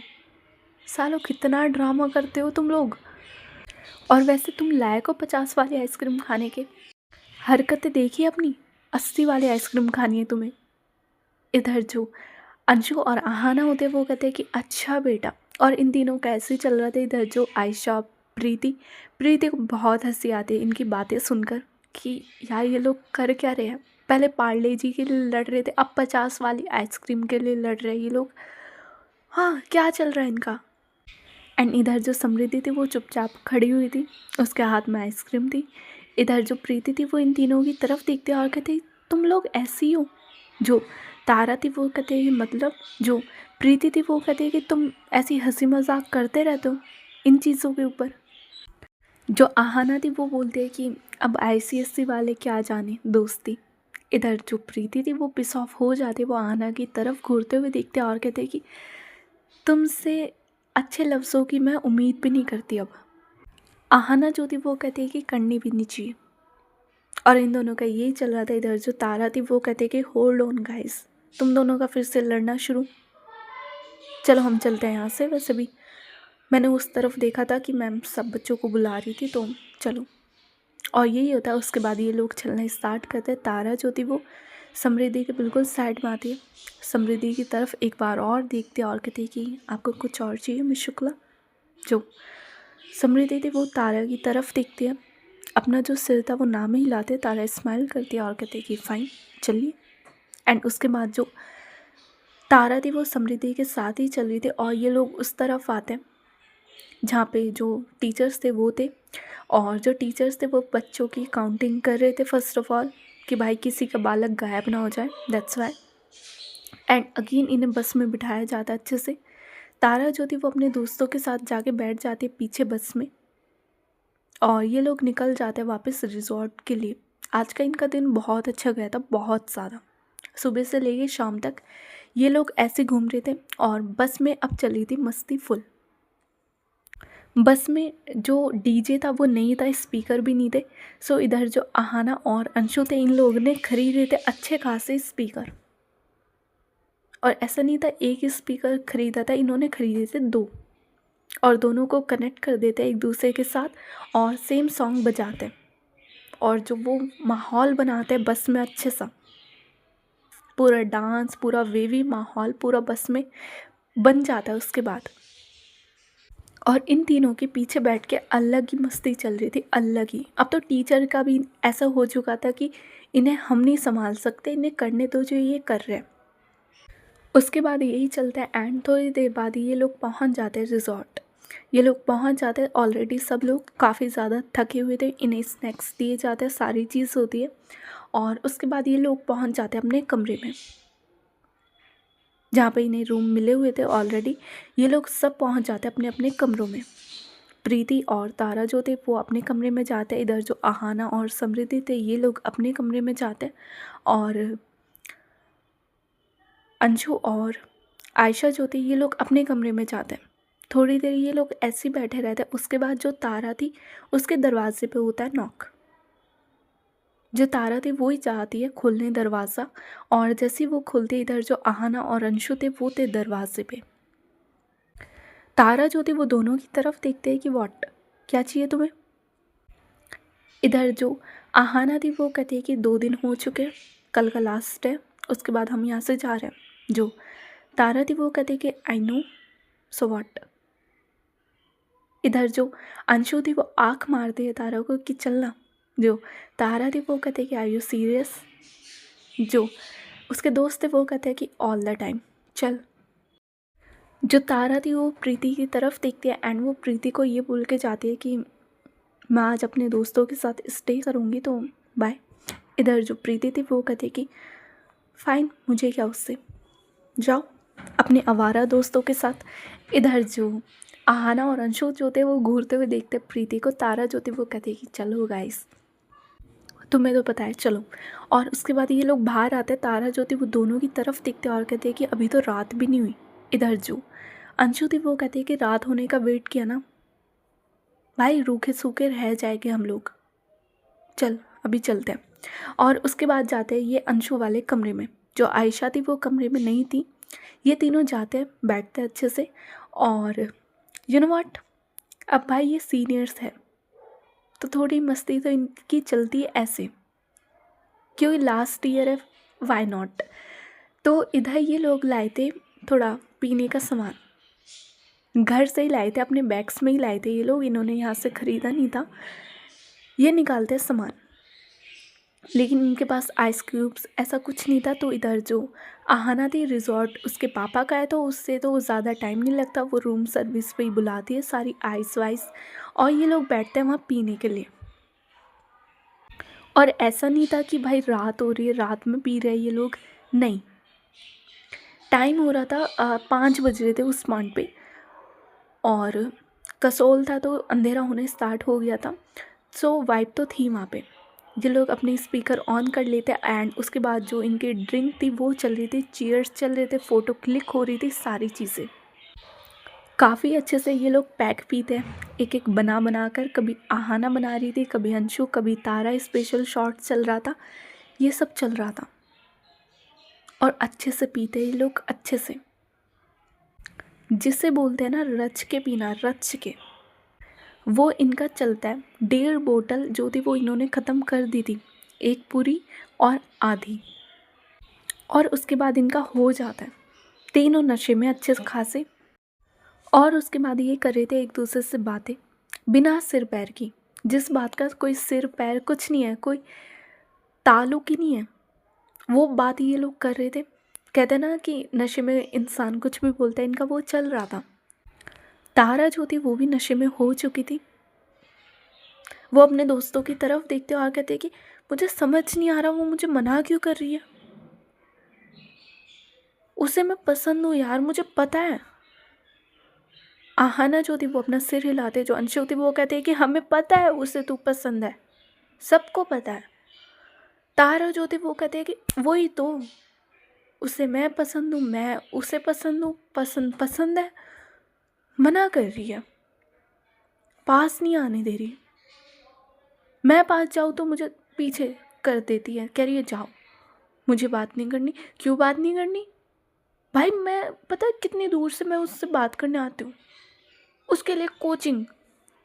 सालो, कितना ड्रामा करते हो तुम लोग। और वैसे तुम लायक हो 50 वाली आइसक्रीम खाने के? हरकतें देखी अपनी, 80 वाली आइसक्रीम खानी है तुम्हें। इधर जो अंशु और आहाना होते वो कहते हैं कि अच्छा बेटा। और इन तीनों का ऐसे ही चल रहा था। इधर जो आयशा, प्रीति प्रीति को बहुत हंसी आती है इनकी बातें सुनकर कि यार ये लोग कर क्या रहे हैं। पहले पार्ले जी के लिए लड़ रहे थे, अब 50 वाली आइसक्रीम के लिए लड़ रहे हैं ये लोग। हाँ, क्या चल रहा है इनका। एंड इधर जो समृद्धि थी वो चुपचाप खड़ी हुई थी, उसके हाथ में आइसक्रीम थी। इधर जो प्रीति थी वो इन तीनों की तरफ देखते और कहते तुम लोग ऐसी हो। जो तारा थी वो कहते हैं मतलब, जो प्रीति थी वो कहती है कि तुम ऐसी हंसी मजाक करते रहते हो इन चीज़ों के ऊपर। जो आहाना थी वो बोलती है कि अब ICSC वाले क्या जाने दोस्ती। इधर जो प्रीति थी वो पिस ऑफ हो जाती है, वो आहाना की तरफ घूरते हुए देखते और कहते हैं कि तुमसे अच्छे लफ्ज़ों की मैं उम्मीद भी नहीं करती अब। आहाना जो थी वो कहती है कि करनी भी नहीं चाहिए। और इन दोनों का यही चल रहा था। इधर जो तारा थी वो कहते कि होल्ड ऑन गाइस, तुम दोनों का फिर से लड़ना शुरू, चलो हम चलते हैं यहाँ से। वैसे भी मैंने उस तरफ देखा था कि मैम सब बच्चों को बुला रही थी, तो चलो। और यही होता है। उसके बाद ये लोग चलना स्टार्ट करते हैं। तारा जो थी वो समृद्धि के बिल्कुल साइड में आती है, समृद्धि की तरफ एक बार और देखती है और कहती है कि आपको कुछ और चाहिए मिस शुक्ला। जो समृद्धि थी वो तारा की तरफ देखती है, अपना जो सिर था वो नाम ही लाते। तारा स्माइल करती है और कहती है कि फ़ाइन चलिए। एंड उसके बाद जो तारा थी वो समृद्धि के साथ ही चल रही थी और ये लोग उस तरफ आते हैं जहाँ पे जो टीचर्स थे वो थे। और जो टीचर्स थे वो बच्चों की काउंटिंग कर रहे थे फर्स्ट ऑफ ऑल, कि भाई किसी का बालक गायब ना हो जाए, दैट्स वाई। एंड अगेन इन्हें बस में बिठाया जाता है अच्छे से। तारा जो थी वो अपने दोस्तों के साथ जाके बैठ जाती है पीछे बस में, और ये लोग निकल जाते हैं वापस रिजॉर्ट के लिए। आज का इनका दिन बहुत अच्छा गया था, बहुत ज़्यादा। सुबह से लेके शाम तक ये लोग ऐसे घूम रहे थे और बस में अब चली थी मस्ती फुल। बस में जो डीजे था वो नहीं था, स्पीकर भी नहीं थे। सो इधर जो आहाना और अंशु थे इन लोगों ने खरीदे थे अच्छे खासे स्पीकर। और ऐसा नहीं था एक ही स्पीकर खरीदा था, इन्होंने खरीदे थे 2, और दोनों को कनेक्ट कर देते एक दूसरे के साथ और सेम सॉन्ग बजाते। और जो वो माहौल बनाते हैं बस में अच्छे सा, पूरा डांस, पूरा वेवी माहौल पूरा बस में बन जाता है उसके बाद। और इन तीनों के पीछे बैठ के अलग ही मस्ती चल रही थी, अलग ही। अब तो टीचर का भी ऐसा हो चुका था कि इन्हें हम नहीं संभाल सकते, इन्हें करने दो जो ये कर रहे हैं। उसके बाद यही चलता है एंड थोड़ी देर बाद ये लोग पहुंच जाते हैं रिजॉर्ट। ये लोग पहुंच जाते हैं। ऑलरेडी सब लोग काफ़ी ज़्यादा थके हुए थे, इन्हें स्नैक्स दिए जाते हैं, सारी चीज़ होती है। और उसके बाद ये लोग पहुंच जाते हैं अपने कमरे में, जहाँ पे इन्हें रूम मिले हुए थे ऑलरेडी। ये लोग सब पहुंच जाते हैं अपने अपने कमरों में। प्रीति और तारा जो थे वो अपने कमरे में जाते हैं, इधर जो आहाना और समृद्धि थे ये लोग अपने कमरे में जाते हैं, और अंशु और आयशा जो थी ये लोग अपने कमरे में जाते हैं। थोड़ी देर ये लोग ऐसे ही बैठे रहते हैं। उसके बाद जो तारा थी उसके दरवाजे पे होता है नॉक। जो तारा थी वो ही चाहती है खोलने दरवाज़ा, और जैसे ही वो खुलती इधर जो आहाना और अंशु थे वो थे दरवाजे पे। तारा जो थी वो दोनों की तरफ देखते हैं कि व्हाट, क्या चाहिए तुम्हें। इधर जो आहाना थी वो कहती है कि 2 दिन हो चुके हैं, कल का लास्ट है, उसके बाद हम यहाँ से जा रहे हैं। जो तारा थी वो कहती है कि आई नो, सो व्हाट। इधर जो अंशु थी वो आँख मारती है तारा को कि चलना। जो तारा थी वो कहते हैं कि आर यू सीरियस। जो उसके दोस्त थे वो कहते हैं कि ऑल द टाइम चल। जो तारा थी वो प्रीति की तरफ देखती है एंड वो प्रीति को ये बोल के जाती है कि मैं आज अपने दोस्तों के साथ स्टे करूँगी तो बाय। इधर जो प्रीति थी वो कहती है कि फ़ाइन, मुझे क्या उससे, जाओ अपने आवारा दोस्तों के साथ। इधर जो आहाना और अंशु जो थे वो घूरते हुए देखते प्रीति को। तारा जो थी वो कहती है कि चलो गाइस, तुम्हें तो पता है, चलो। और उसके बाद ये लोग बाहर आते। तारा जो थी वो दोनों की तरफ देखते और कहते हैं कि अभी तो रात भी नहीं हुई। इधर जो अंशु थी वो कहती है कि रात होने का वेट किया ना भाई, रूखे सूखे रह जाएंगे हम लोग, चल अभी चलते हैं। और उसके बाद जाते हैं ये अंशु वाले कमरे में। जो आयशा थी वो कमरे में नहीं थी। ये तीनों जाते हैं, बैठते हैं अच्छे से। और यू नो व्हाट, अब भाई ये सीनियर्स है तो थोड़ी मस्ती तो इनकी चलती है ऐसे, क्योंकि लास्ट ईयर है, वाई नॉट। तो इधर ये लोग लाए थे थोड़ा पीने का सामान, घर से ही लाए थे, अपने बैग्स में ही लाए थे ये लोग, इन्होंने यहाँ से ख़रीदा नहीं था। ये निकालते हैं सामान, लेकिन इनके पास आइस क्यूब्स ऐसा कुछ नहीं था। तो इधर जो आहाना थी, रिजॉर्ट उसके पापा का है तो उससे तो ज़्यादा टाइम नहीं लगता, वो रूम सर्विस पे ही बुलाती है सारी आइस वाइस, और ये लोग बैठते हैं वहाँ पीने के लिए। और ऐसा नहीं था कि भाई रात हो रही है रात में पी रहे ये लोग, नहीं, टाइम हो रहा था 5 बज रहे थे उस पॉइंट पे, और कसोल था तो अंधेरा होने स्टार्ट हो गया था। सो वाइब तो थी वहाँ पे। ये लोग अपने स्पीकर ऑन कर लेते एंड उसके बाद जो इनकी ड्रिंक थी वो चल रही थी, चीयर्स चल रहे थे, फ़ोटो क्लिक हो रही थी, सारी चीज़ें काफ़ी अच्छे से ये लोग पैक पीते, एक एक बना कर, कभी आहाना बना रही थी, कभी अंशु, कभी तारा, स्पेशल शॉट चल रहा था, ये सब चल रहा था। और अच्छे से पीते ये लोग, अच्छे से, जिसे बोलते हैं ना रच के पीना, रच के, वो इनका चलता है। 1.5 बोतल जो थी वो इन्होंने ख़त्म कर दी थी, एक पूरी और आधी, और उसके बाद इनका हो जाता है। तीनों नशे में अच्छे से खासे। और उसके बाद ये कर रहे थे एक दूसरे से बातें बिना सिर पैर की, जिस बात का कोई सिर पैर कुछ नहीं है, कोई ताल्लुक ही नहीं है, वो बात ये लोग कर रहे थे। कहते हैं ना कि नशे में इंसान कुछ भी बोलता है, इनका वो चल रहा था। तारा जो थी वो भी नशे में हो चुकी थी। वो अपने दोस्तों की तरफ देखते और कहते कि मुझे समझ नहीं आ रहा वो मुझे मना क्यों कर रही है, उसे मैं पसंद हूँ यार, मुझे पता है। आहाना जो थी वो अपना सिर हिलाते, जो अंशु थी वो कहते कि हमें पता है उसे तू पसंद है, सबको पता है। तारा जो थी वो कहते कि वही तो, उसे मैं पसंद हूँ, मैं उसे पसंद हूँ, पसंद पसंद है, मना कर रही है, पास नहीं आने दे रही। मैं पास जाऊँ तो मुझे पीछे कर देती है, कह रही है जाओ, मुझे बात नहीं करनी। क्यों बात नहीं करनी भाई, मैं पता है कितनी दूर से मैं उससे बात करने आती हूँ, उसके लिए कोचिंग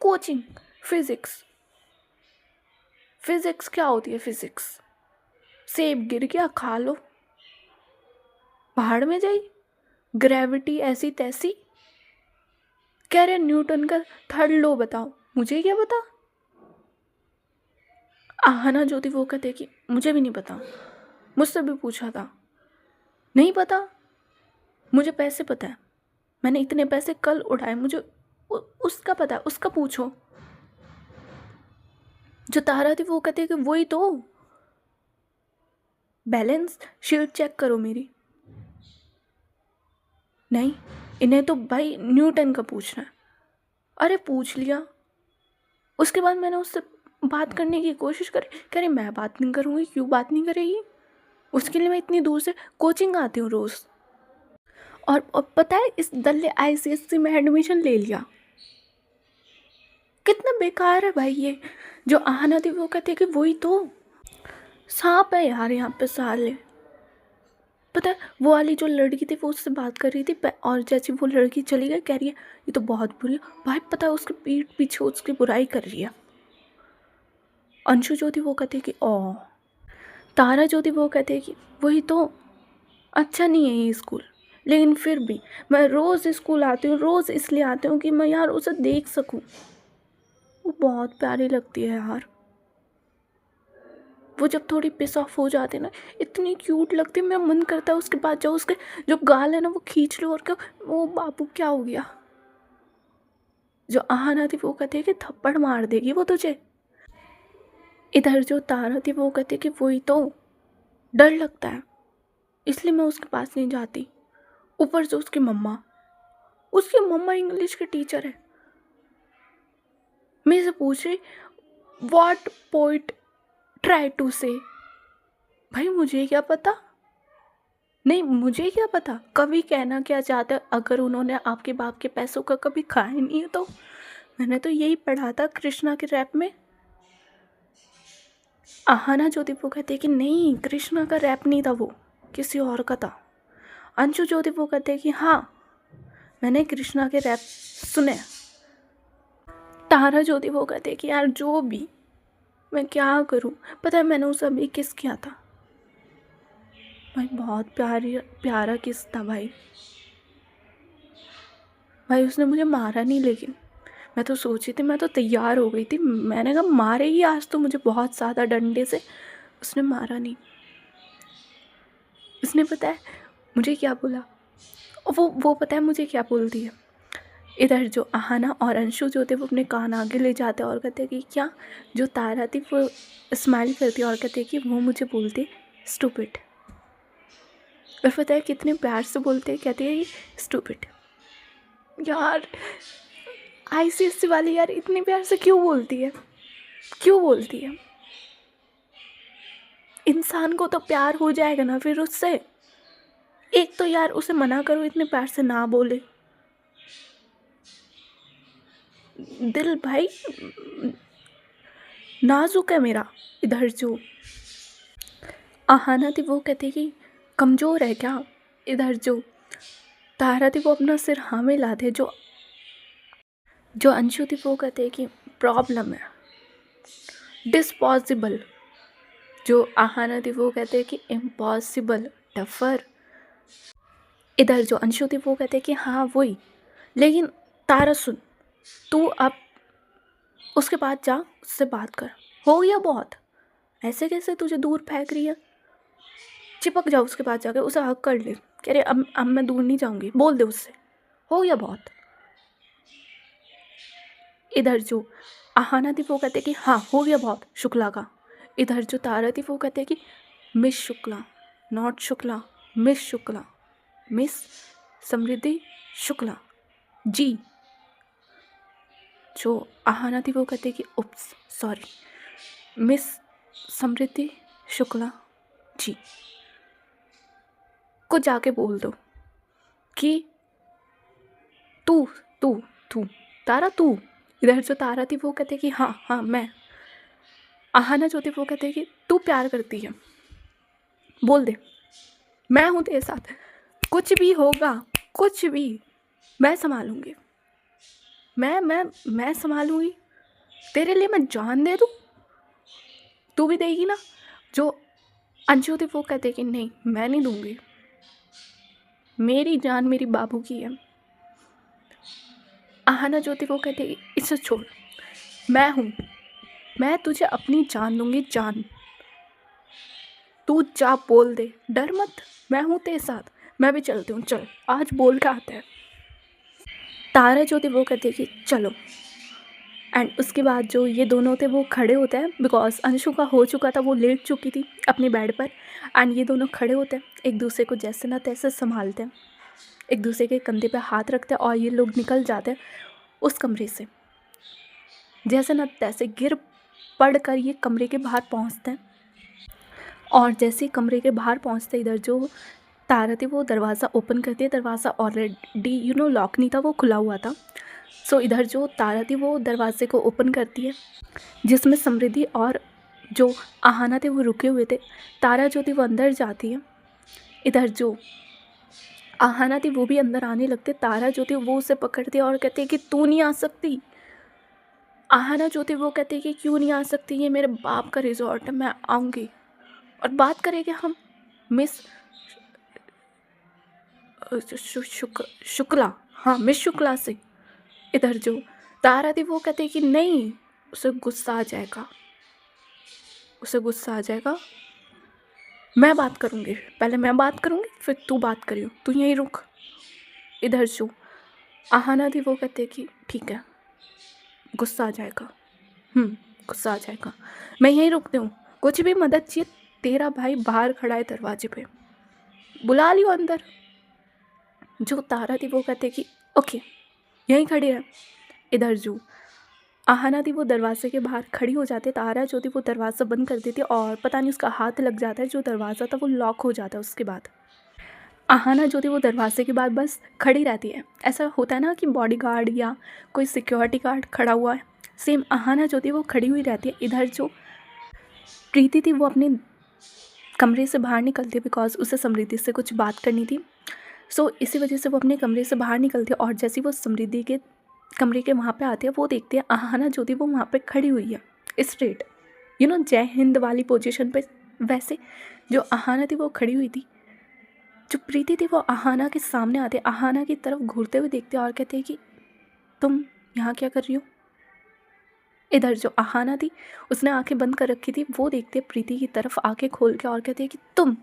कोचिंग फिज़िक्स, फिज़िक्स क्या होती है, फिज़िक्स सेब गिर गया खा लो, पहाड़ में जाई, ग्रेविटी ऐसी तैसी, कह रहे न्यूटन का 3rd लॉ बताओ, मुझे क्या पता। आहाना जो थी वो कहते कि मुझे भी नहीं पता, मुझसे भी पूछा था, नहीं पता, मुझे पैसे पता है, मैंने इतने पैसे कल उड़ाए, मुझे उसका पता है, उसका पूछो। जो तारा थी वो कहते कि वही तो। बैलेंस शीट चेक करो मेरी। नहीं, इन्हें तो भाई न्यूटन का पूछना है। अरे पूछ लिया। उसके बाद मैंने उससे बात करने की कोशिश करी, कह रही मैं बात नहीं करूँगी। क्यों बात नहीं करेगी? उसके लिए मैं इतनी दूर से कोचिंग आती हूँ रोज़। और पता है, इस दल्ले ICSC में एडमिशन ले लिया। कितना बेकार है भाई ये। जो आहना थी वो कहते कि वही तो। सांप है यार यहाँ पे साले। पता है, वो वाली जो लड़की थी वो उससे बात कर रही थी, और जैसे वो लड़की चली गई कह रही है ये तो बहुत बुरी है। भाई पता है, उसके पीठ पीछे उसकी बुराई कर रही है। अंशु जो थी वो कहती है कि ओ। तारा जो थी वो कहती है कि वही तो। अच्छा नहीं है ये स्कूल, लेकिन फिर भी मैं रोज़ स्कूल आती हूँ। रोज़ इसलिए आती हूँ कि मैं यार उसे देख सकूँ। वो बहुत प्यारी लगती है यार। वो जब थोड़ी पिस ऑफ हो जाती है ना, इतनी क्यूट लगती है। मेरा मन करता है उसके पास जाओ, उसके जो गाल है ना वो खींच लो और क्या। वो बाबू क्या हो गया। जो आहना थी वो कहती है कि थप्पड़ मार देगी वो तुझे। इधर जो तारा थी वो कहती है कि वही तो। डर लगता है इसलिए मैं उसके पास नहीं जाती। ऊपर से उसकी मम्मा इंग्लिश के टीचर है। मेरे से पूछ रही व्हाट पोइट ट्राई टू से। भाई मुझे क्या पता। नहीं, मुझे क्या पता कवि कहना क्या चाहता है, अगर उन्होंने आपके बाप के पैसों का कभी खाया नहीं है तो। मैंने तो यही पढ़ा था कृष्णा के रैप में। आहाना जो थी वो कहते कि नहीं, कृष्णा का रैप नहीं था वो, किसी और का था। अंशु जो थी वो कहते कि हाँ मैंने कृष्णा के रैप सुने। तारा जो थी वो कहते कि यार जो भी, मैं क्या करूं। पता है मैंने उसे अभी किस किया था भाई। बहुत प्यारा किस था भाई। भाई उसने मुझे मारा नहीं, लेकिन मैं तो सोची थी, मैं तो तैयार हो गई थी। मैंने कहा मारे ही आज तो मुझे बहुत ज़्यादा डंडे से। उसने मारा नहीं। उसने पता है मुझे क्या बोला। वो पता है मुझे क्या बोलती है। इधर जो आहाना और अंशु जो थे वो अपने कान आगे ले जाते और कहते कि क्या। जो तारा थी वो स्माइल करती और कहते कि वो मुझे बोलती स्टूपिड। और पता है कितने प्यार से बोलते, कहती है ये स्टूपिड। यार ICSC वाली यार इतने प्यार से क्यों बोलती है, क्यों बोलती है। इंसान को तो प्यार हो जाएगा ना फिर उससे। एक तो यार उसे मना करो इतने प्यार से ना बोले। दिल भाई नाजुक है मेरा। इधर जो आहाना थी वो कहती कि कमज़ोर है क्या। इधर जो तारा थी वो अपना सिर हाँ में लाते। जो अंशु थी वो कहते कि प्रॉब्लम है, डिस्पॉसिबल। जो आहाना थी वो कहते कि इम्पॉसिबल, टफर। इधर जो अंशु थी वो कहते कि हाँ वही, लेकिन तारा सुन, तू अब उसके पास जा, उससे बात कर। हो गया बहुत, ऐसे कैसे तुझे दूर फेंक रही है। चिपक जाओ उसके पास जाके, उसे हक कर ले। कह रहे अब मैं दूर नहीं जाऊंगी, बोल दे उससे, हो गया बहुत। इधर जो आहाना थी वो कहते कि हाँ हो गया बहुत शुक्ला का। इधर जो तारा थी वो कहते कि Miss Shukla, not Shukla, Miss Shukla, Miss Samriddhi Shukla ji. जो आहाना थी वो कहते कि oops sorry, Miss Samriddhi Shukla ji को जाके बोल दो कि तू तू तू तारा तू। इधर जो तारा थी वो कहते कि हाँ हाँ मैं। आहाना जो थी वो कहते कि तू प्यार करती है, बोल दे मैं हूँ तेरे साथ, कुछ भी होगा, कुछ भी मैं संभालूंगी। मैं संभालूंगी तेरे लिए, मैं जान दे दूँ, तू भी देगी ना। जो अंशु थी वो कहते कि नहीं मैं नहीं दूंगी, मेरी जान मेरी बाबू की है। आहाना जो थी वो कहते कि इसे छोड़, मैं हूँ, मैं तुझे अपनी जान दूंगी, जान। तू जा बोल दे, डर मत, मैं हूँ तेरे साथ। मैं भी चलती हूँ, चल आज बोल के आते हैं। तारा जो थी वो कहती है कि चलो। एंड उसके बाद जो ये दोनों थे वो खड़े होते हैं, बिकॉज अंशु का हो चुका था, वो लेट चुकी थी अपनी बेड पर। एंड ये दोनों खड़े होते हैं, एक दूसरे को जैसे ना तैसे संभालते हैं, एक दूसरे के कंधे पे हाथ रखते हैं, और ये लोग निकल जाते हैं उस कमरे से। जैसे ना तैसे गिर पड़ कर ये कमरे के बाहर पहुंचते हैं, और जैसे ही कमरे के बाहर पहुंचते इधर जो तारा थी वो दरवाज़ा ओपन करती है। दरवाज़ा ऑलरेडी लॉक नहीं था, वो खुला हुआ था। सो इधर जो तारा थी वो दरवाजे को ओपन करती है, जिसमें समृद्धि और जो आहाना थे वो रुके हुए थे। तारा जो थी वो अंदर जाती है, इधर जो आहाना थी वो भी अंदर आने लगते। तारा जो थी वो उसे पकड़ती है और कहती है कि तू नहीं आ सकती। आहाना जो थी वो कहती है कि क्यों नहीं आ सकती, ये मेरे बाप का रिजॉर्ट है, मैं आऊँगी। और बात करेंगे हम मिस शुक्ला, हाँ मिस शुक्ला से। इधर जो तारा थी वो कहते कि नहीं, उसे गुस्सा आ जाएगा, उसे गुस्सा आ जाएगा, मैं बात करूँगी, पहले मैं बात करूँगी फिर तू बात करियो, तू यहीं रुक। इधर जो आहाना थी वो कहते कि ठीक है, गुस्सा आ जाएगा, गुस्सा आ जाएगा, मैं यहीं रुकती हूँ, कुछ भी मदद चाहिए तेरा भाई बाहर खड़ा है दरवाजे पे, बुला लियो अंदर। जो तारा थी वो कहते कि ओके यहीं खड़ी रह। इधर जो आहाना थी वो दरवाजे के बाहर खड़ी हो जाती है। तारा जो थी वो दरवाज़ा बंद कर देती है, और पता नहीं उसका हाथ लग जाता है, जो दरवाज़ा था वो लॉक हो जाता है। उसके बाद आहाना जो थी वो दरवाजे के बाद बस खड़ी रहती है। ऐसा होता है ना कि बॉडीगार्ड या कोई सिक्योरिटी गार्ड खड़ा हुआ है, सेम आहाना जो थी वो खड़ी हुई रहती है। इधर जो प्रीति थी वो अपने कमरे से बाहर निकलती है, बिकॉज उसे समृद्धि से कुछ बात करनी थी। सो इसी वजह से वो अपने कमरे से बाहर निकलती है, और जैसे वो समृद्धि के कमरे के वहाँ पे आती है वो देखती है आहाना जो थी वो वहाँ पे खड़ी हुई है स्ट्रेट, जय हिंद वाली पोजीशन पे। वैसे जो आहाना थी वो खड़ी हुई थी। जो प्रीति थी वो आहाना के सामने आते, आहाना की तरफ घूरते हुए देखते और कहते हैं कि तुम यहाँ क्या कर रही हो। इधर जो आहाना थी उसने आंखें बंद कर रखी थी, वो देखते प्रीति की तरफ आंखें खोल के और कहते हैं कि तुम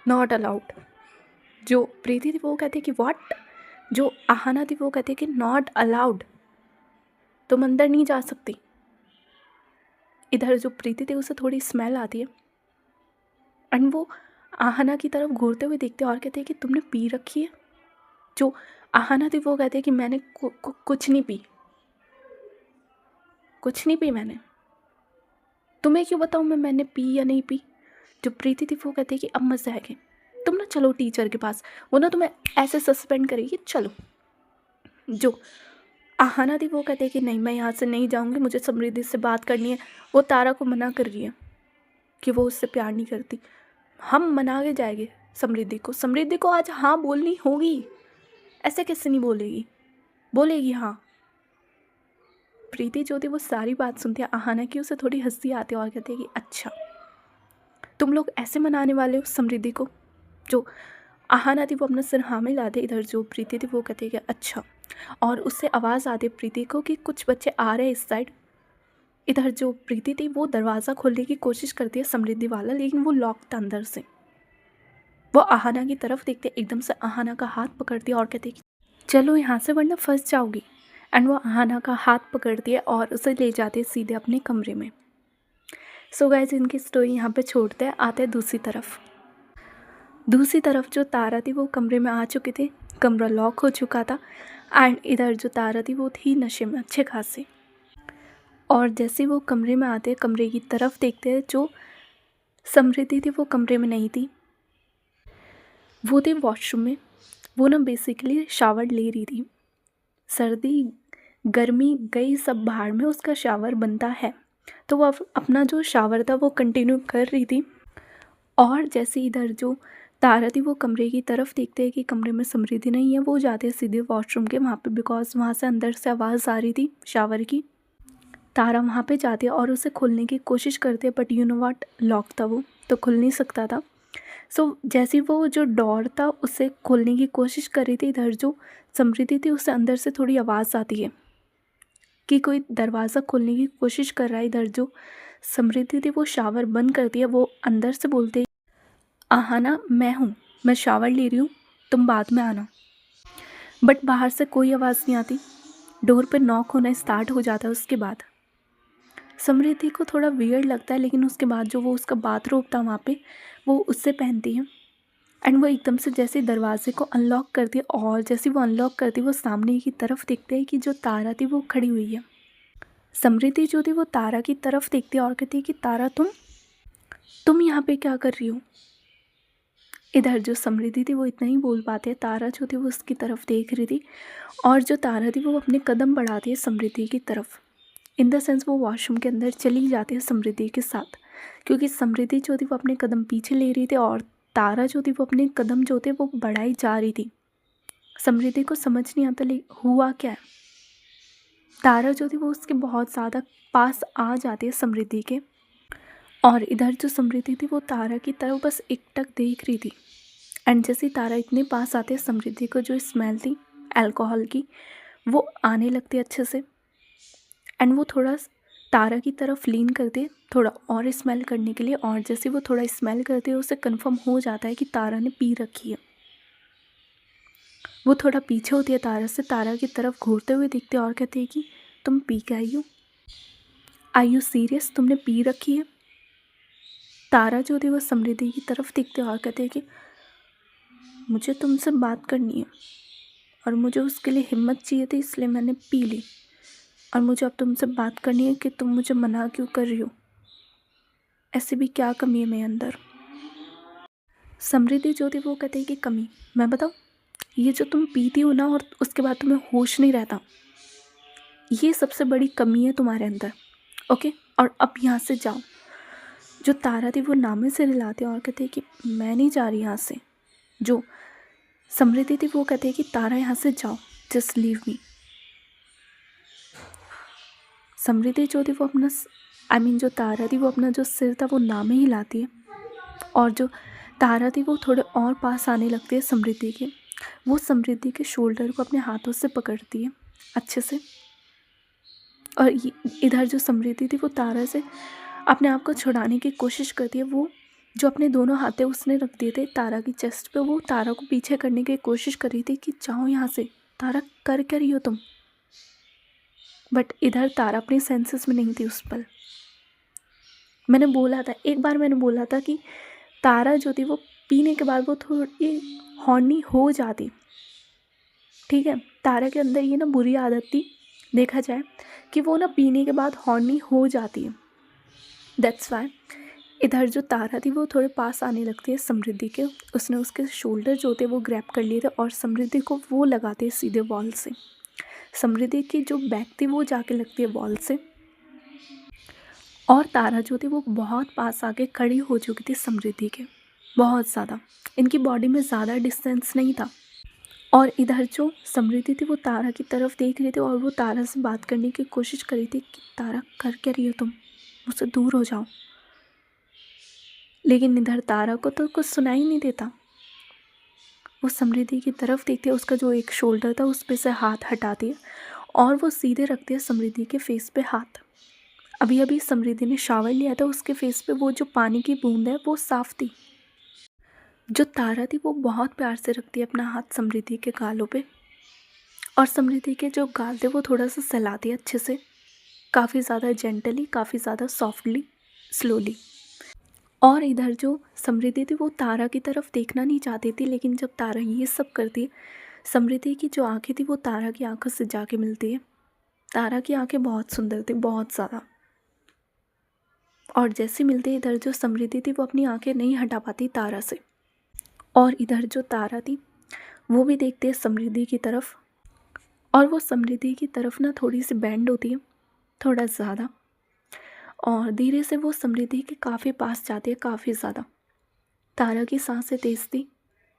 नॉट अलाउड। जो प्रीति थी वो कहते कि व्हाट। जो आहाना थी वो कहती कि नॉट अलाउड, तुम अंदर नहीं जा सकती। इधर जो प्रीति थी उसे थोड़ी स्मेल आती है, एंड वो आहाना की तरफ घूरते हुए देखते और कहते हैं कि तुमने पी रखी है। जो आहाना थी वो कहते हैं कि मैंने कुछ नहीं पी, कुछ नहीं पी मैंने, तुम्हें क्यों बताऊँ मैंने पी या नहीं पी। जो प्रीति थी वो कहती है कि अब मज़ा आएगा, तुम ना चलो टीचर के पास, वो ना तुम्हें ऐसे सस्पेंड करेगी, चलो। जो आहाना थी वो कहते हैं कि नहीं, मैं यहाँ से नहीं जाऊँगी, मुझे समृद्धि से बात करनी है। वो तारा को मना कर रही है कि वो उससे प्यार नहीं करती। हम मना के जाएंगे समृद्धि को आज हाँ बोलनी होगी, ऐसे कैसे नहीं बोलेगी, बोलेगी हाँ। प्रीति जो थी वो सारी बात सुनती है आहाना की, उसे थोड़ी हंसी आती है और कहती है कि अच्छा तुम लोग ऐसे मनाने वाले हो समृद्धि को। जो आहाना थी वो अपना सिर हाँ में लाते। इधर जो प्रीति थी वो कहती है कि अच्छा, और उससे आवाज़ आती है प्रीति को कि कुछ बच्चे आ रहे हैं इस साइड। इधर जो प्रीति थी वो दरवाज़ा खोलने की कोशिश करती है समृद्धि वाला, लेकिन वो लॉक था अंदर से। वो आहाना की तरफ देखते एकदम से आहाना का हाथ पकड़ती है और कहती है कि चलो यहाँ से वरना फंस जाओगी। एंड वो आहाना का हाथ पकड़ती है और उसे ले जाती है सीधे अपने कमरे में। सो गाइस इनकी स्टोरी यहाँ पे छोड़ते हैं, आते हैं दूसरी तरफ जो तारा थी वो कमरे में आ चुकी थी, कमरा लॉक हो चुका था। एंड इधर जो तारा थी वो थी नशे में अच्छे खासे। और जैसे वो कमरे में आते कमरे की तरफ देखते हैं, जो समृद्धि थी वो कमरे में नहीं थी, वो थी वॉशरूम में। वो ना बेसिकली शावर ले रही थी। सर्दी गर्मी गई सब बाहर में, उसका शावर बनता है, तो वो अपना जो शावर था वो कंटिन्यू कर रही थी। और जैसे इधर जो तारा थी वो कमरे की तरफ देखते हैं कि कमरे में समृद्धि नहीं है, वो जाते हैं सीधे वॉशरूम के वहाँ पे, बिकॉज वहाँ से अंदर से आवाज़ आ रही थी शावर की। तारा वहाँ पे जाती है और उसे खोलने की कोशिश करती है, बट व्हाट, लॉक था वो, तो खुल नहीं सकता था। सो जैसे वो जो डोर था उसे खोलने की कोशिश कर रही थी, इधर जो समृद्धि थी उसे अंदर से थोड़ी आवाज़ आती है कि कोई दरवाज़ा खोलने की कोशिश कर रहा है। इधर जो समृद्धि थी वो शावर बंद करती है, वो अंदर से बोलते आहाना मैं हूँ, मैं शावर ले रही हूँ, तुम बाद में आना। बट बाहर से कोई आवाज़ नहीं आती। डोर पे नॉक होना स्टार्ट हो जाता है। उसके बाद समृद्धि को थोड़ा वियर्ड लगता है, लेकिन उसके बाद जो वो उसका बाथरोब था वहाँ पे, वो उससे पहनती है। एंड वो एकदम से जैसे दरवाजे को अनलॉक करती है, और जैसे वो अनलॉक करती है वो सामने की तरफ देखते है कि जो तारा थी वो खड़ी हुई है। समृद्धि जो थी वो तारा की तरफ देखती है और कहती है कि तारा, तुम यहाँ पे क्या कर रही हो। इधर जो समृद्धि थी वो इतना ही बोल पाते हैं। तारा जो थी वो उसकी तरफ देख रही थी, और जो तारा थी वो अपने कदम बढ़ाती है समृद्धि की तरफ। इन द सेंस वो वॉशरूम के अंदर चली जाती है समृद्धि के साथ, क्योंकि समृद्धि जो थी वो अपने कदम पीछे ले रही थी और तारा जो थी वो अपने कदम जो थे वो बढ़ाई जा रही थी। समृद्धि को समझ नहीं आता हुआ क्या है। तारा जो थी वो उसके बहुत ज़्यादा पास आ जाती है समृद्धि के, और इधर जो समृद्धि थी वो तारा की तरफ बस एकटक देख रही थी। एंड जैसे ही तारा इतने पास आते हैं, समृद्धि को जो स्मेल थी अल्कोहल की वो आने लगती है अच्छे से। एंड वो थोड़ा तारा की तरफ लीन करते थोड़ा और स्मेल करने के लिए, और जैसे वो थोड़ा स्मेल करते हैं उसे कंफर्म हो जाता है कि तारा ने पी रखी है। वो थोड़ा पीछे होती है तारा से, तारा की तरफ घूरते हुए दिखते और कहती है कि तुम पी के आई यू सीरियस, तुमने पी रखी है। तारा जो थी वो समृद्धि की तरफ दिखते और कहते हैं कि मुझे तुमसे बात करनी है, और मुझे उसके लिए हिम्मत चाहिए थी, इसलिए मैंने पी ली, और मुझे अब तुमसे बात करनी है कि तुम मुझे मना क्यों कर रही हो। ऐसी भी क्या कमी है मेरे अंदर। समृद्धि जो थी वो कहते हैं कि कमी, मैं बताऊँ, ये जो तुम पीती हो ना और उसके बाद तुम्हें होश नहीं रहता, ये सबसे बड़ी कमी है तुम्हारे अंदर। ओके, और अब यहाँ से जाओ। जो तारा थी वो नामे से रिलाते और कहते हैं कि मैं नहीं जा रही यहाँ से। जो समृद्धि थी वो कहते हैं कि तारा यहाँ से जाओ, जस्ट लीव मी। समृद्धि जो थी वो अपना जो तारा थी वो अपना जो सिर था वो नामे हिलाती है, और जो तारा थी वो थोड़े और पास आने लगती है समृद्धि के। वो समृद्धि के शोल्डर को अपने हाथों से पकड़ती है अच्छे से, और इधर जो समृद्धि थी वो तारा से अपने आप को छुड़ाने की कोशिश करती है। वो जो अपने दोनों हाथे उसने रख दिए थे तारा की चेस्ट पे, वो तारा को पीछे करने की कोशिश कर रही थी कि जाओ यहाँ से, तारा कर क्या रही हो तुम। बट इधर तारा अपने सेंसेस में नहीं थी उस पल। मैंने बोला था, एक बार मैंने बोला था कि तारा जो थी वो पीने के बाद वो थोड़ी हॉर्नी हो जाती। ठीक है, तारा के अंदर ये ना बुरी आदत थी, देखा जाए, कि वो ना पीने के बाद हॉर्नी हो जाती है। दैट्स वाई इधर जो तारा थी वो थोड़े पास आने लगती है समृद्धि के। उसने उसके शोल्डर जो थे वो ग्रैब कर लिए थे और समृद्धि को वो लगाते हैं सीधे वॉल से। समृद्धि की जो बैक थी वो जाके लगती है वॉल से, और तारा जो थी वो बहुत पास आके खड़ी हो चुकी थी समृद्धि के, बहुत ज़्यादा। इनकी बॉडी में ज़्यादा डिस्टेंस नहीं था। और इधर जो समृद्धि थी वो तारा की तरफ देख रही थी, और वो तारा से बात करने की कोशिश कर रही थी कि तारा कर क्या रही हो तुम, मुझसे दूर हो जाओ। लेकिन इधर तारा को तो कुछ सुनाई नहीं देता। वो समृद्धि की तरफ देखती है, उसका जो एक शोल्डर था उस पे से हाथ हटाती है, और वो सीधे रखती है समृद्धि के फेस पे हाथ। अभी अभी समृद्धि ने शावर लिया था, उसके फेस पे वो जो पानी की बूंद है वो साफ थी। जो तारा थी वो बहुत प्यार से रखती है अपना हाथ समृद्धि के गालों पे, और समृद्धि के जो गाल थे वो थोड़ा सा सहलाती है अच्छे से, काफ़ी ज़्यादा जेंटली, काफ़ी ज़्यादा सॉफ्टली, स्लोली। और इधर जो समृद्धि थी वो तारा की तरफ देखना नहीं चाहती थी, लेकिन जब तारा ये सब करती है, समृद्धि की जो आंखें थी वो तारा की आंखों से जाके मिलती है। तारा की आंखें बहुत सुंदर थी, बहुत ज़्यादा। और जैसे मिलते इधर जो समृद्धि थी वो अपनी आंखें नहीं हटा पाती तारा से, और इधर जो तारा थी वो भी देखते है समृद्धि की तरफ, और वो समृद्धि की तरफ ना थोड़ी सी बैंड होती है, थोड़ा ज़्यादा, और धीरे से वो समृद्धि के काफ़ी पास जाती है, काफ़ी ज़्यादा। तारा की सांसें तेज़ थी,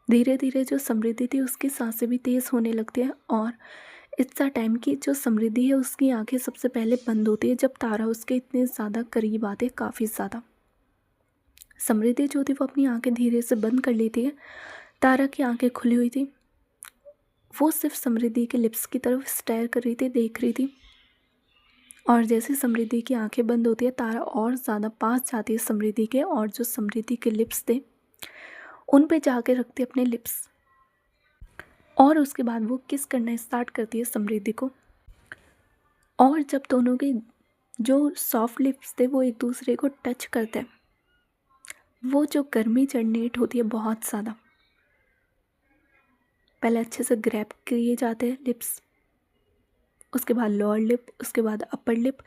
धीरे धीरे जो समृद्धि थी उसकी सांसें भी तेज़ होने लगती है, और इतना टाइम की जो समृद्धि है उसकी आंखें सबसे पहले बंद होती है जब तारा उसके इतने ज़्यादा करीब आते, काफ़ी ज़्यादा। समृद्धि जो थी वो अपनी आंखें धीरे से बंद कर लेती है, तारा की आंखें खुली हुई थी, वो सिर्फ समृद्धि के लिप्स की तरफ स्टेयर कर रही थी, देख रही थी। और जैसे समृद्धि की आंखें बंद होती है, तारा और ज़्यादा पास जाती है समृद्धि के, और जो समृद्धि के लिप्स थे उन पे जाके रखते अपने लिप्स। और उसके बाद वो किस करना स्टार्ट करती है समृद्धि को। और जब दोनों के जो सॉफ्ट लिप्स थे वो एक दूसरे को टच करते हैं, वो जो गर्मी जनरेट होती है बहुत ज़्यादा। पहले अच्छे से ग्रैब किए जाते हैं लिप्स, उसके बाद लोअर लिप, उसके बाद अपर लिप।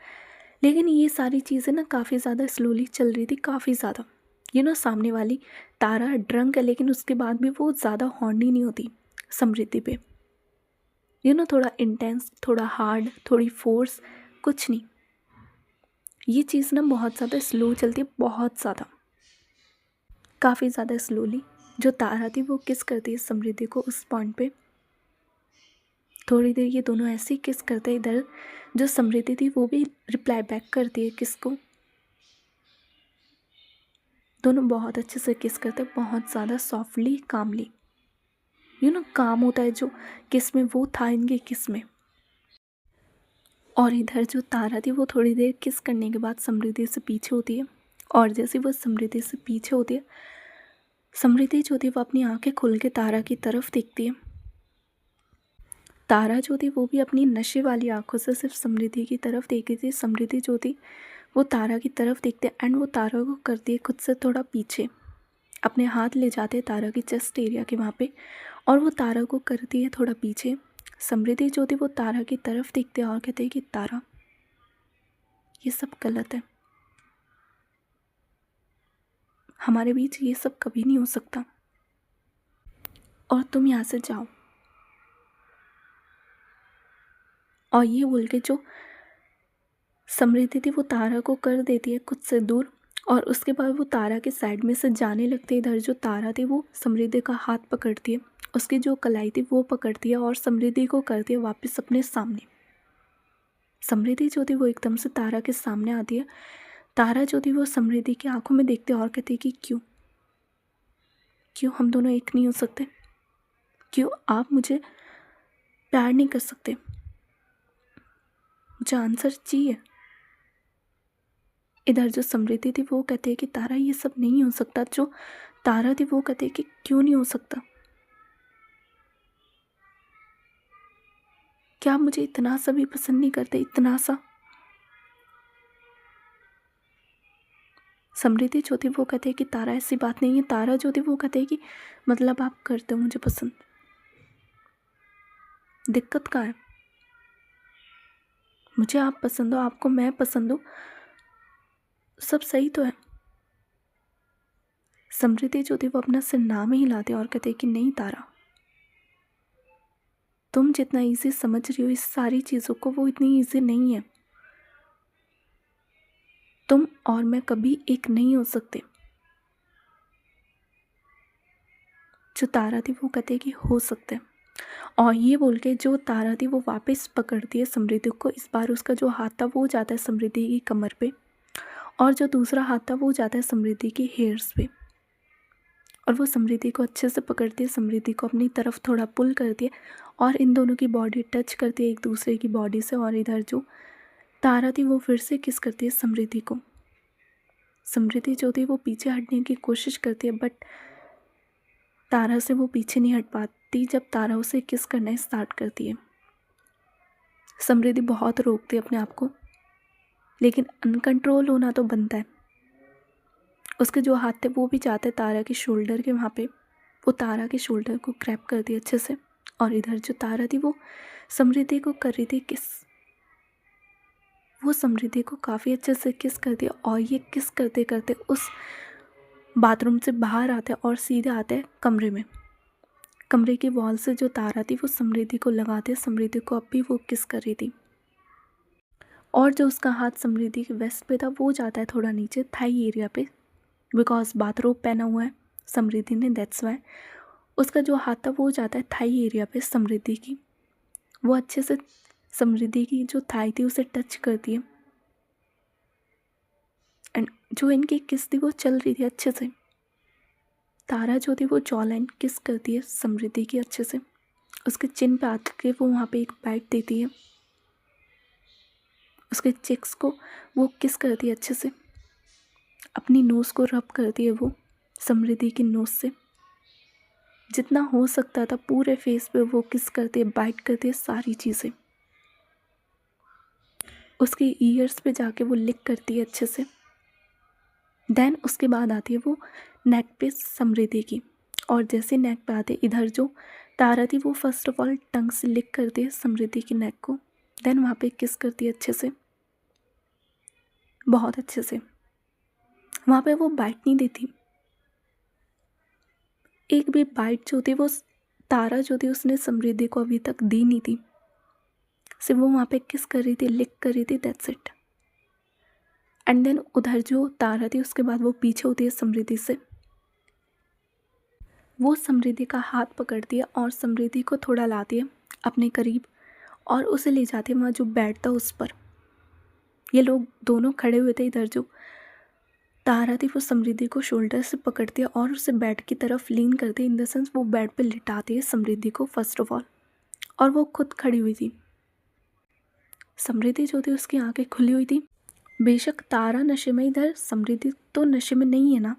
लेकिन ये सारी चीज़ें ना काफ़ी ज़्यादा स्लोली चल रही थी, काफ़ी ज़्यादा। सामने वाली तारा ड्रंक है, लेकिन उसके बाद भी वो ज़्यादा हॉर्नी नहीं होती समृद्धि पे। थोड़ा इंटेंस, थोड़ा हार्ड, थोड़ी फोर्स, कुछ नहीं। ये चीज़ ना बहुत ज़्यादा स्लो चलती है, बहुत ज़्यादा, काफ़ी ज़्यादा स्लोली। जो तारा थी वो किस करती है समृद्धि को उस पॉइंट पे। थोड़ी देर ये दोनों ऐसे ही किस करते हैं। इधर जो समृद्धि थी वो भी रिप्लाई बैक करती है किस को। दोनों बहुत अच्छे से किस करते हैं, बहुत ज़्यादा सॉफ्टली, कामली। काम होता है जो किस में, वो था इनके किस में। और इधर जो तारा थी वो थोड़ी देर किस करने के बाद समृद्धि से पीछे होती है। और जैसे वो समृद्धि से पीछे होती है, समृद्धि जो थी वो अपनी आंखें खोल के तारा की तरफ देखती है। तारा जो थी वो भी अपनी नशे वाली आंखों से सिर्फ समृद्धि की तरफ देख रही थी। समृद्धि जो थी वो तारा की तरफ देखते एंड वो तारा को करती है खुद से थोड़ा पीछे, अपने हाथ ले जाते हैं तारा की चेस्ट एरिया के वहाँ पे, और वो तारा को करती है थोड़ा पीछे। समृद्धि जो थी वो तारा की तरफ देखते हैं और कहते हैं कि तारा, ये सब गलत है, हमारे बीच ये सब कभी नहीं हो सकता, और तुम यहाँ से जाओ। और ये बोल के जो समृद्धि थी वो तारा को कर देती है खुद से दूर, और उसके बाद वो तारा के साइड में से जाने लगती है। इधर जो तारा थी वो समृद्धि का हाथ पकड़ती है, उसकी जो कलाई थी वो पकड़ती है और समृद्धि को करती है वापस अपने सामने। समृद्धि जो थी वो एकदम से तारा के सामने आती है। तारा जो थी वो समृद्धि की आंखों में देखते और कहती है कि क्यों, क्यों हम दोनों एक नहीं हो सकते, क्यों आप मुझे प्यार नहीं कर सकते, मुझे आंसर चाहिए। इधर जो समृद्धि थी वो कहती है कि तारा ये सब नहीं हो सकता। जो तारा थी वो कहती है कि क्यों नहीं हो सकता, क्या आप मुझे इतना सा भी पसंद नहीं करते, इतना सा। समृद्धि जो थी वो कहती है कि तारा ऐसी बात नहीं है। तारा जो थी वो कहती है कि मतलब आप करते हो मुझे पसंद, दिक्कत कहाँ है, मुझे आप पसंद हो, आपको मैं पसंद हो, सब सही तो है। समृद्धि जो थी वो अपना सिर नाम ही हिलाते और कहते कि नहीं तारा, तुम जितना इजी समझ रही हो इस सारी चीज़ों को, वो इतनी इजी नहीं है। तुम और मैं कभी एक नहीं हो सकते। जो तारा थी वो कहते कि हो सकते हैं। और ये बोल के जो तारा थी वो वापस पकड़ती है समृद्धि को। इस बार उसका जो हाथ था वो जाता है समृद्धि की कमर पे, और जो दूसरा हाथ था वो जाता है समृद्धि के हेयर्स पे, और वो समृद्धि को अच्छे से पकड़ती है, समृद्धि को अपनी तरफ थोड़ा पुल करती है, और इन दोनों की बॉडी टच करती है एक दूसरे की बॉडी से। और इधर जो तारा थी वो फिर से किस करती है समृद्धि को। समृद्धि जो थी वो पीछे हटने की कोशिश करती है, बट तारा से वो पीछे नहीं हट पाती। जब तारा उसे किस करना स्टार्ट करती है, समृद्धि बहुत रोकती है अपने आप को, लेकिन अनकंट्रोल होना तो बनता है। उसके जो हाथ थे वो भी जाते तारा के शोल्डर के वहाँ पे, वो तारा के शोल्डर को ग्रैब करती है अच्छे से। और इधर जो तारा थी वो समृद्धि को कर रही थी किस, वो समृद्धि को काफ़ी अच्छे से किस करती है। और ये किस करते करते उस बाथरूम से बाहर आते हैं और सीधे आते हैं कमरे में। कमरे की वॉल से जो तारा थी वो समृद्धि को लगाते, समृद्धि को अब भी वो किस कर रही थी। और जो उसका हाथ समृद्धि के वेस्ट पे था वो जाता है थोड़ा नीचे थाई एरिया पे, बिकॉज बाथरोब पहना हुआ है समृद्धि ने, दैट्स वाई। उसका जो हाथ था वो जाता है थाई एरिया पे समृद्धि की। वो अच्छे से समृद्धि की जो थाई थी उसे टच करती है, एंड जो इनकी किस थी वो चल रही थी अच्छे से। तारा जो थी वो जॉ लाइन किस करती है समृद्धि की अच्छे से, उसके चिन पे आके वो वहाँ पे एक बाइट देती है, उसके चिक्स को वो किस करती है अच्छे से, अपनी नोज़ को रब करती है वो समृद्धि की नोज़ से। जितना हो सकता था पूरे फेस पे वो किस करती है, बाइट करती है, सारी चीज़ें। उसके ईयर्स पे जाके वो लिक करती है अच्छे से। देन उसके बाद आती है वो नेक पे समृद्धि की, और जैसे नेक पे आते इधर जो तारा थी वो फर्स्ट ऑफ ऑल टंग से लिक करती है समृद्धि की नेक को। देन वहाँ पे किस करती है अच्छे से, बहुत अच्छे से। वहाँ पे वो बाइट नहीं देती, एक भी बाइट जो थी वो तारा जो थी उसने समृद्धि को अभी तक दी नहीं थी। सिर्फ वो वहाँ पे किस कर रही थी, लिक कर रही थी, दैट्स इट। एंड देन उधर जो तारा थी उसके बाद वो पीछे होती है समृद्धि से, वो समृद्धि का हाथ पकड़ती है और समृद्धि को थोड़ा लाती है अपने करीब और उसे ले जाती है वहाँ जो बेड था उस पर। ये लोग दोनों खड़े हुए थे, इधर जो तारा थी वो समृद्धि को शोल्डर से पकड़ती है और उसे बेड की तरफ लीन करती है, इन द सेंस वो बेड पे लिटाती है समृद्धि को फर्स्ट ऑफ ऑल, और वो खुद खड़ी हुई थी। समृद्धि जो थी उसकी आंखें खुली हुई थी। बेशक तारा नशे में, इधर समृद्धि तो नशे में नहीं है ना,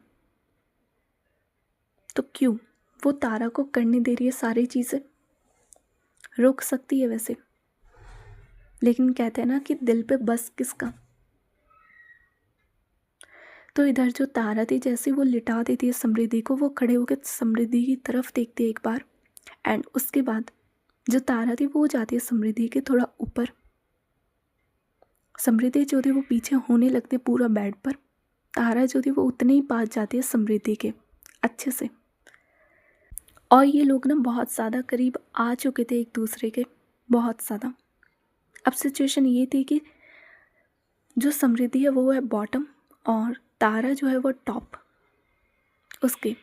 तो क्यों वो तारा को करने दे रही है सारी चीज़ें। रोक सकती है वैसे, लेकिन कहते हैं ना कि दिल पे बस किसका। तो इधर जो तारा थी जैसे वो लिटा देती है समृद्धि को, वो खड़े होकर समृद्धि की तरफ देखती है एक बार, एंड उसके बाद जो तारा थी वो जाती है समृद्धि के थोड़ा ऊपर। समृद्धि जो थी वो पीछे होने लगती है पूरा बेड पर, तारा जो थी वो उतने ही पास जाती है समृद्धि के अच्छे से। और ये लोग ना बहुत ज़्यादा करीब आ चुके थे एक दूसरे के, बहुत ज़्यादा। अब सिचुएशन ये थी कि जो समृद्धि है वो है बॉटम और तारा जो है वो टॉप उसके,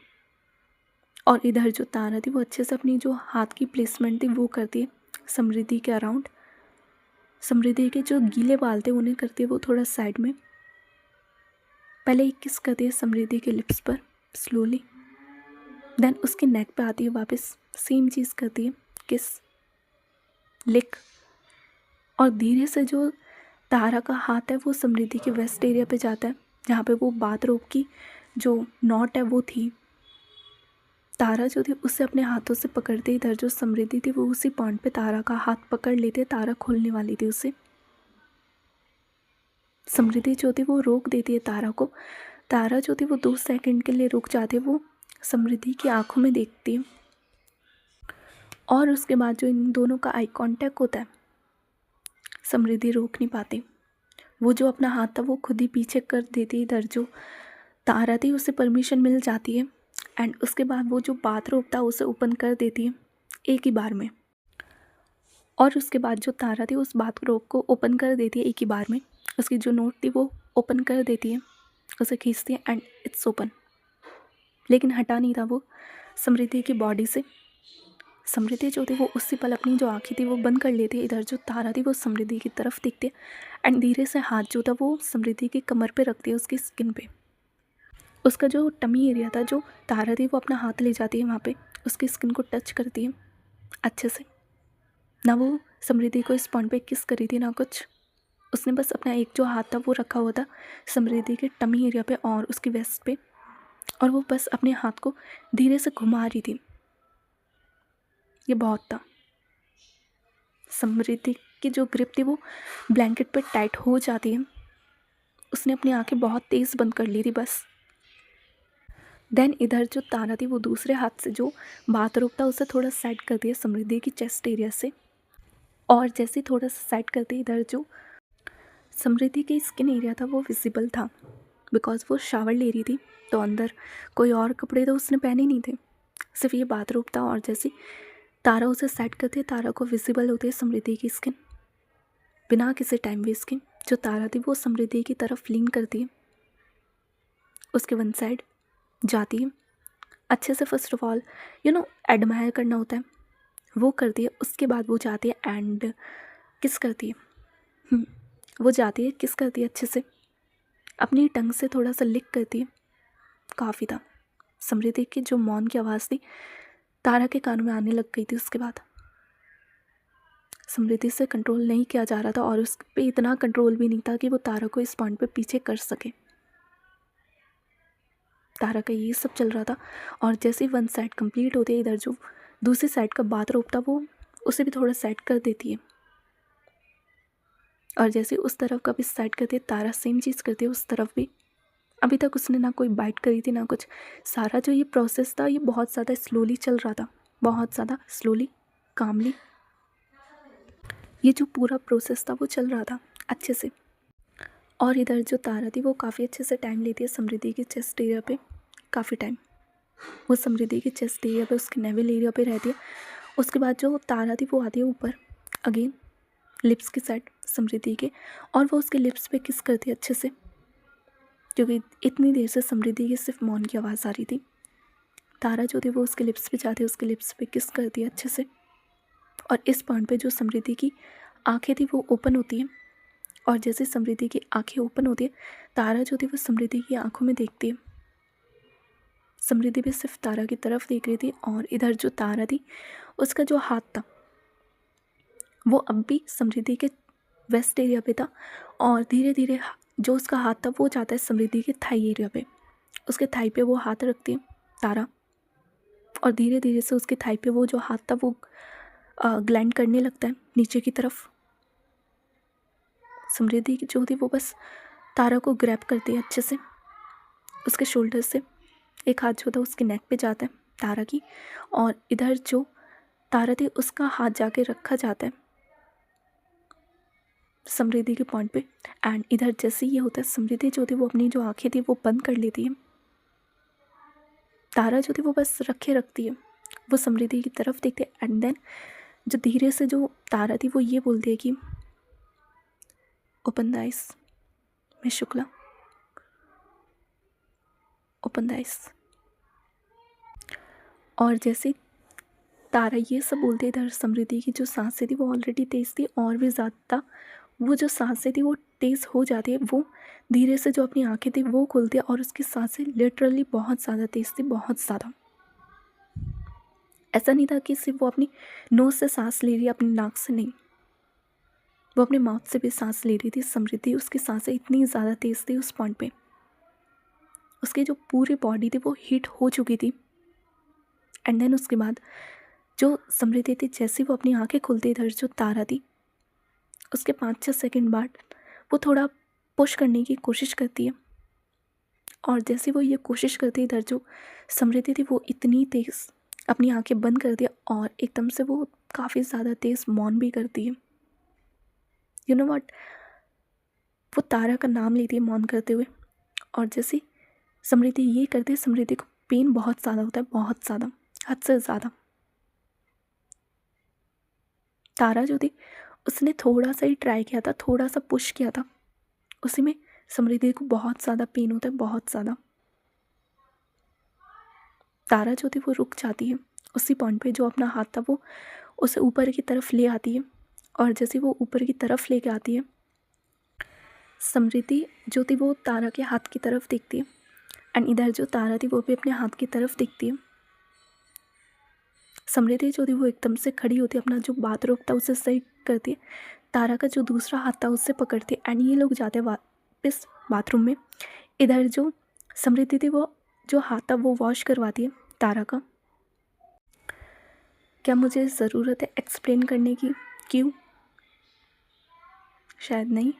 और इधर जो तारा थी वो अच्छे से अपनी जो हाथ की प्लेसमेंट थी वो करती है समृद्धि के अराउंड। समृद्धि के जो गीले बाल थे उन्हें करती है वो थोड़ा साइड में। पहले एक किस करती है समृद्धि के लिप्स पर स्लोली, देन उसके नेक पे आती है वापस, सेम चीज़ करती है, किस, लिक, और धीरे से जो तारा का हाथ है वो समृद्धि के वेस्ट एरिया पे जाता है जहाँ पे वो बाथरोब की जो नॉट है वो थी। तारा जो थी उसे अपने हाथों से पकड़ते, इधर जो समृद्धि थी वो उसी पॉइंट पे तारा का हाथ पकड़ लेते, तारा खोलने वाली थी उसे। समृद्धि जो थी वो रोक देती है तारा को। तारा जो थी वो 2 सेकंड के लिए रुक जाती है, वो समृद्धि की आंखों में देखती है, और उसके बाद जो इन दोनों का आई कांटेक्ट होता है समृद्धि रोक नहीं पाती। वो जो अपना हाथ था वो खुद ही पीछे कर देती, इधर जो तारा थी उसे परमिशन मिल जाती है, एंड उसके बाद वो जो बाथरूम था उसे ओपन कर देती है एक ही बार में। और उसके बाद जो तारा थी उस बाथरूम को ओपन कर देती है एक ही बार में, उसकी जो नोट थी वो ओपन कर देती है, उसे खींचती है एंड इट्स ओपन। लेकिन हटा नहीं था वो समृद्धि की बॉडी से। समृद्धि जो थी वो उसी पल अपनी जो आँखें थी वो बंद कर लेती है, इधर जो तारा थी वो समृद्धि की तरफ देखती है, एंड धीरे से हाथ जो था वो समृद्धि की कमर पे रखती है, उसकी स्किन पे। उसका जो टमी एरिया था जो तारा थी वो अपना हाथ ले जाती है वहाँ पे, उसकी स्किन को टच करती है अच्छे से। ना वो समृद्धि को इस पॉइंट पे किस करी थी ना कुछ, उसने बस अपना एक जो हाथ था वो रखा हुआ था समृद्धि के टमी एरिया पे और उसकी वेस्ट पे, और वो बस अपने हाथ को धीरे से घुमा रही थी। ये बहुत था। समृद्धि की जो ग्रिप थी वो ब्लैंकेट पे टाइट हो जाती है, उसने अपनी आंखें बहुत तेज़ बंद कर ली थी बस। देन इधर जो तारा थी वो दूसरे हाथ से जो बाथरूम था उसे थोड़ा साइड कर दिया समृद्धि की चेस्ट एरिया से, और जैसे थोड़ा सा साइड करते इधर जो समृद्धि की स्किन एरिया था वो विजिबल था, बिकॉज वो शावर ले रही थी, तो अंदर कोई और कपड़े तो उसने पहने नहीं थे, सिर्फ ये बाथरूम था। और जैसे तारा उसे साइड करती है तारा को विजिबल होती है समृद्धि की स्किन, बिना किसी टाइम वेस्ट के जो तारा थी वो समृद्धि की तरफ लीन करती है, उसके वन साइड जाती है अच्छे से। फर्स्ट ऑफ ऑल एडमायर करना होता है, वो करती है। उसके बाद वो जाती है एंड किस करती है, वो जाती है किस करती है अच्छे से, अपनी टंग से थोड़ा सा लिक करती है। काफ़ी था। समृद्धि की जो मौन की आवाज़ थी तारा के कानों में आने लग गई थी। उसके बाद समृद्धि से कंट्रोल नहीं किया जा रहा था, और उस पर इतना कंट्रोल भी नहीं था कि वो तारा को इस पॉइंट पे पीछे कर सके। तारा का ये सब चल रहा था। और जैसे वन साइड कंप्लीट होती है, इधर जो दूसरी साइड का बाथरूम था वो उसे भी थोड़ा सेट कर देती है। और जैसे उस तरफ का भी सेट करती है, तारा सेम चीज़ करती है उस तरफ भी। अभी तक उसने ना कोई बाइट करी थी ना कुछ। सारा जो ये प्रोसेस था ये बहुत ज़्यादा स्लोली चल रहा था, बहुत ज़्यादा स्लोली, कामली। ये जो पूरा प्रोसेस था वो चल रहा था अच्छे से। और इधर जो तारा थी वो काफ़ी अच्छे से टाइम लेती है समृद्धि के चेस्ट एरिया पे, काफ़ी टाइम वो समृद्धि के चेस्ट एरिया पे, उसके नेवल एरिया पे रहती है। उसके बाद जो तारा थी वो आती है ऊपर अगेन लिप्स के साइड समृद्धि के, और वो उसके लिप्स पे किस करती है अच्छे से, क्योंकि इतनी देर से समृद्धि की सिर्फ मौन की आवाज़ आ रही थी। तारा जो थी वो उसके लिप्स पे जाती है, उसके लिप्स पे किस करती है अच्छे से। और इस पॉइंट पे जो समृद्धि की आंखें थी वो ओपन होती हैं, और जैसे समृद्धि की आंखें ओपन होती है, तारा जो थी वो समृद्धि की आंखों में देखती है। समृद्धि भी सिर्फ तारा की तरफ देख रही थी, और इधर जो तारा थी उसका जो हाथ था वो अब भी समृद्धि के वेस्ट एरिया पे था, और धीरे धीरे जो उसका हाथ था वो जाता है समृद्धि के थाई एरिया पे। उसके थाई पे वो हाथ रखती है तारा, और धीरे धीरे से उसके थाई पे वो जो हाथ था वो ग्लैंड करने लगता है नीचे की तरफ। समृद्धि की जो थी वो बस तारा को ग्रैब करती है अच्छे से उसके शोल्डर से। एक हाथ जो था उसके नेक पे जाता है तारा की, और इधर जो तारा थी उसका हाथ जाके रखा जाता है समृद्धि के पॉइंट पे। एंड इधर जैसे ये होता है, समृद्धि जो थी वो अपनी जो आंखें थी वो बंद कर लेती है। तारा जो थी वो बस रखे रखती है, वो समृद्धि की तरफ देखते है। एंड देन जो धीरे से जो तारा थी वो ये बोलती है कि open the eyes miss Shukla, open the eyes. और जैसे तारा ये सब बोलते, इधर समृद्धि की जो सांसें थी वो ऑलरेडी तेज़ थी, और भी ज़्यादा वो जो सांसें थी वो तेज़ हो जाती है। वो धीरे से जो अपनी आंखें थी वो खोलती है, और उसकी सांसें लिटरली बहुत ज़्यादा तेज़ थी, बहुत ज़्यादा। ऐसा नहीं था कि सिर्फ वो अपनी नोज़ से सांस ले रही है, अपनी नाक से नहीं, वो अपने माउथ से भी सांस ले रही थी समृद्धि। उसकी सांसें इतनी ज़्यादा तेज़ थी उस पॉइंट पे, उसकी जो पूरी बॉडी थी वो हीट हो चुकी थी। एंड देन उसके बाद जो समृद्धि थी जैसे वो अपनी आंखें खोलती, इधर जो तारा थी उसके 5-6 सेकंड बाद वो थोड़ा पुश करने की कोशिश करती है, और जैसे वो ये कोशिश करती है, इधर जो समृद्धि थी वो इतनी तेज़ अपनी आंखें बंद कर दिया, और एकदम से वो काफ़ी ज़्यादा तेज़ मौन भी करती है। यू नो व्हाट, वो तारा का नाम लेती है मौन करते हुए। और जैसे समृद्धि ये करती है, समृद्धि को पेन बहुत ज़्यादा होता है, बहुत ज़्यादा, हद से ज़्यादा। तारा जो थी उसने थोड़ा सा ही ट्राई किया था, थोड़ा सा पुश किया था, उसी में समृद्धि को बहुत ज़्यादा पेन होता है, बहुत ज़्यादा। तारा जो थी वो रुक जाती है उसी पॉइंट पे, जो अपना हाथ था वो उसे ऊपर की तरफ ले आती है। और जैसे वो ऊपर की तरफ लेके आती है, समृद्धि जो थी वो तारा के हाथ की तरफ देखती है, एंड इधर जो तारा थी वो भी अपने हाथ की तरफ देखती है। समृद्धि जो थी वो एकदम से खड़ी होती है, अपना जो बाथरूम था उसे सही करती है, तारा का जो दूसरा हाथ था उससे पकड़ती है, एंड ये लोग जाते हैं वापस बाथरूम में। इधर जो समृद्धि थी वो जो हाथ था वो वॉश करवाती है तारा का। क्या मुझे ज़रूरत है एक्सप्लेन करने की क्यों? शायद नहीं,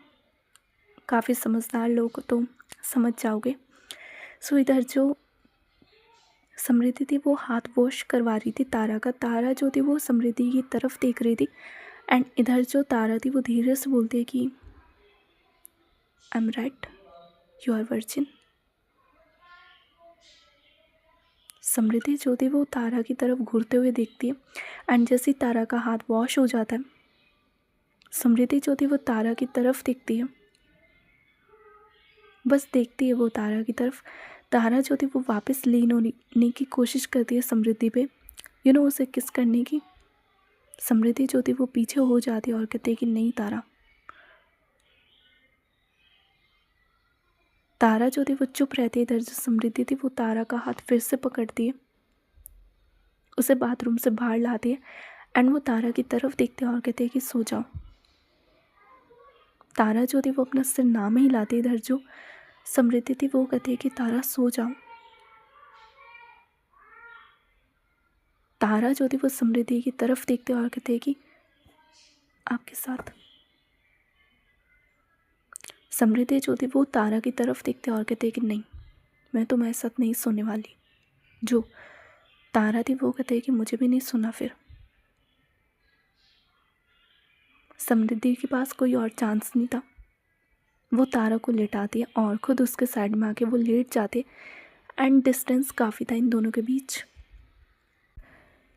काफ़ी समझदार लोग तो समझ जाओगे। सो इधर जो समृद्धि थी वो हाथ वॉश करवा रही थी तारा का, तारा जो थी वो समृद्धि की तरफ देख रही थी, एंड इधर जो तारा थी वो धीरे से बोलती है कि I am right, you are virgin. Samriddhi जो थी वो तारा की तरफ घूरते हुए देखती है, एंड जैसे ही तारा का हाथ वॉश हो जाता है, समृद्धि जो थी वो तारा की तरफ देखती है, बस देखती है वो तारा की तरफ। तारा जो थी वो वापस लीन होने की कोशिश करती है समृद्धि पे, उसे किस करने की। समृद्धि जो थी वो पीछे हो जाती है और कहती है कि नहीं तारा। तारा जो थी वो चुप रहती है। इधर जो समृद्धि थी वो तारा का हाथ फिर से पकड़ती है, उसे बाथरूम से बाहर लाती है, एंड वो तारा की तरफ देखते हैं और कहते हैं कि सो जाओ। तारा जो थी वो अपना सिर ना में हिलाती है। इधर जो समृद्धि थी वो कहती है कि तारा सो जाओ। तारा जो थी वो समृद्धि की तरफ देखते और कहते कि आपके साथ। समृद्धि जो थी वो तारा की तरफ देखते और कहते कि नहीं, मैं तुम्हारे साथ नहीं सोने वाली। जो तारा थी वो कहते कि मुझे भी नहीं सुना। फिर समृद्धि के पास कोई और चांस नहीं था, वो तारा को लेटाती है और खुद उसके साइड में आके वो लेट जाते। एंड डिस्टेंस काफ़ी था इन दोनों के बीच,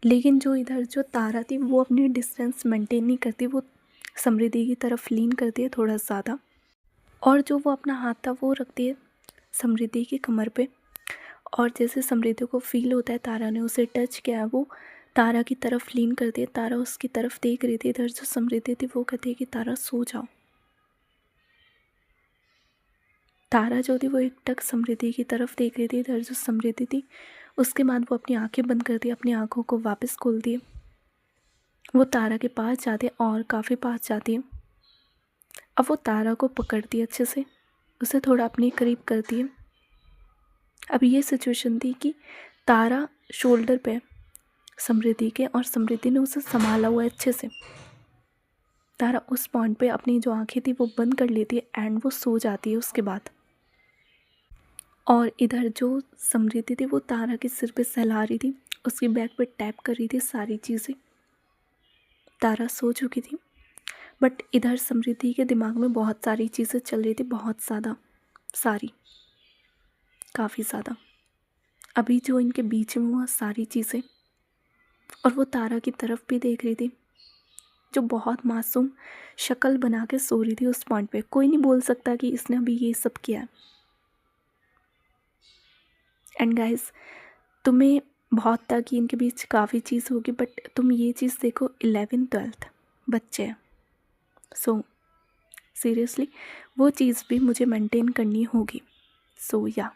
लेकिन जो इधर जो तारा थी वो अपनी डिस्टेंस मेंटेन नहीं करती, वो समृद्धि की तरफ लीन करती है थोड़ा ज़्यादा। और जो वो अपना हाथ था वो रखती है समृद्धि की कमर पे। और जैसे समृद्धि को फील होता है तारा ने उसे टच किया, वो तारा की तरफ लीन करती है। तारा उसकी तरफ देख रही थी। इधर जो समृद्धि थी वो कहती है कि तारा सो जाओ। तारा जो थी वो एकटक समृद्धि की तरफ देख रही थी। इधर जो समृद्धि थी उसके बाद वो अपनी आंखें बंद करती है, अपनी आंखों को वापस खोलती है। वो तारा के पास जाती है और काफ़ी पास जाती है। अब वो तारा को पकड़ती है अच्छे से, उसे थोड़ा अपने करीब करती है। अब ये सिचुएशन थी कि तारा शोल्डर पे समृद्धि के और समृद्धि ने उसे संभाला हुआ है अच्छे से। तारा उस पॉइंट पे अपनी जो आंखें थी वो बंद कर लेती है एंड वो सो जाती है उसके बाद। और इधर जो समृद्धि थी वो तारा के सिर पे सहला रही थी, उसकी बैक पे टैप कर रही थी सारी चीज़ें। तारा सो चुकी थी, बट इधर समृद्धि के दिमाग में बहुत सारी चीज़ें चल रही थी, बहुत ज़्यादा सारी, काफ़ी ज़्यादा। अभी जो इनके बीच में हुआ सारी चीज़ें, और वो तारा की तरफ भी देख रही थी जो बहुत मासूम शक्ल बना के सो रही थी उस पॉइंट पे। कोई नहीं बोल सकता कि इसने अभी ये सब किया है। एंड गाइस, तुम्हें बहुत था कि इनके बीच काफ़ी चीज़ होगी, बट तुम ये चीज़ देखो, 11th-12th बच्चे हैं। सो सीरियसली वो चीज़ भी मुझे मेंटेन करनी होगी। सो या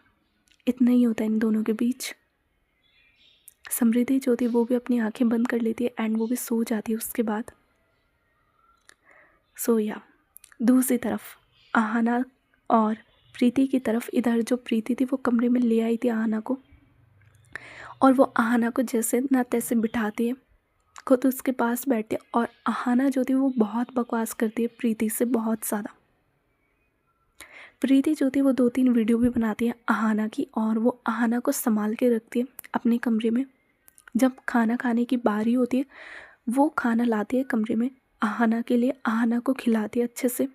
इतना ही होता है इन दोनों के बीच। समृद्धि जो थी वो भी अपनी आंखें बंद कर लेती है एंड वो भी सो जाती है उसके बाद। सो या दूसरी तरफ आहाना और प्रीति की तरफ, इधर जो प्रीति थी वो कमरे में ले आई थी आहाना को, और वो आहाना को जैसे ना तैसे बिठाती है, खुद उसके पास बैठती है। और आहाना जो थी वो बहुत बकवास करती है प्रीति से, बहुत ज़्यादा। प्रीति जो थी वो 2-3 वीडियो भी बनाती है आहाना की, और वो आहाना को संभाल के रखती है अपने कमरे में। जब खाना खाने की बारी होती है वो खाना लाती है कमरे में आहाना के लिए, आहाना को खिलाती है अच्छे से।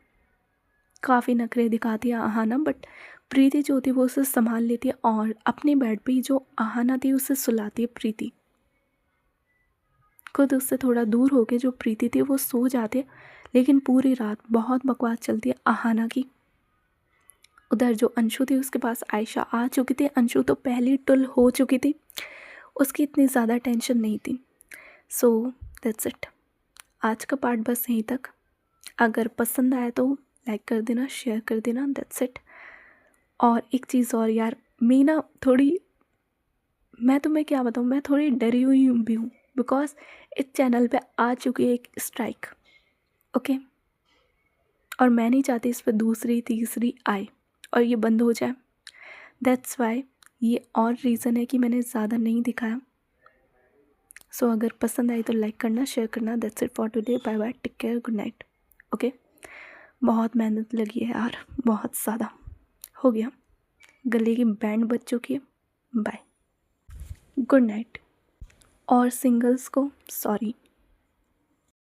काफ़ी नखरे दिखाती है आहाना, बट प्रीति जो थी वो उसे संभाल लेती है और अपने बेड पे ही जो आहाना थी उसे सुलाती है प्रीति। खुद उससे थोड़ा दूर होके जो प्रीति थी वो सो जाती है, लेकिन पूरी रात बहुत बकवास चलती है आहाना की। उधर जो अंशु थी उसके पास आयशा आ चुकी थी। अंशु तो पहली टुल हो चुकी थी, उसकी इतनी ज़्यादा टेंशन नहीं थी। सो दैट्स इट, आज का पार्ट बस यहीं तक। अगर पसंद आया तो लाइक कर देना, शेयर कर देना, दैट्स इट। और एक चीज़ और यार, मैं तुम्हें क्या बताऊँ, मैं थोड़ी डरी हुई भी हूँ, बिकॉज इस चैनल पे आ चुकी है एक स्ट्राइक, ओके। और मैं नहीं चाहती इस पर दूसरी तीसरी आए और ये बंद हो जाए। दैट्स वाई, ये और रीज़न है कि मैंने ज़्यादा नहीं दिखाया। सो अगर पसंद आई तो लाइक करना, शेयर करना। That's it for today, bye bye, take care, good night, okay. बहुत मेहनत लगी है यार, बहुत ज़्यादा। हो गया, गले की बैंड बज चुकी है। Bye, good night. और सिंगल्स को सॉरी।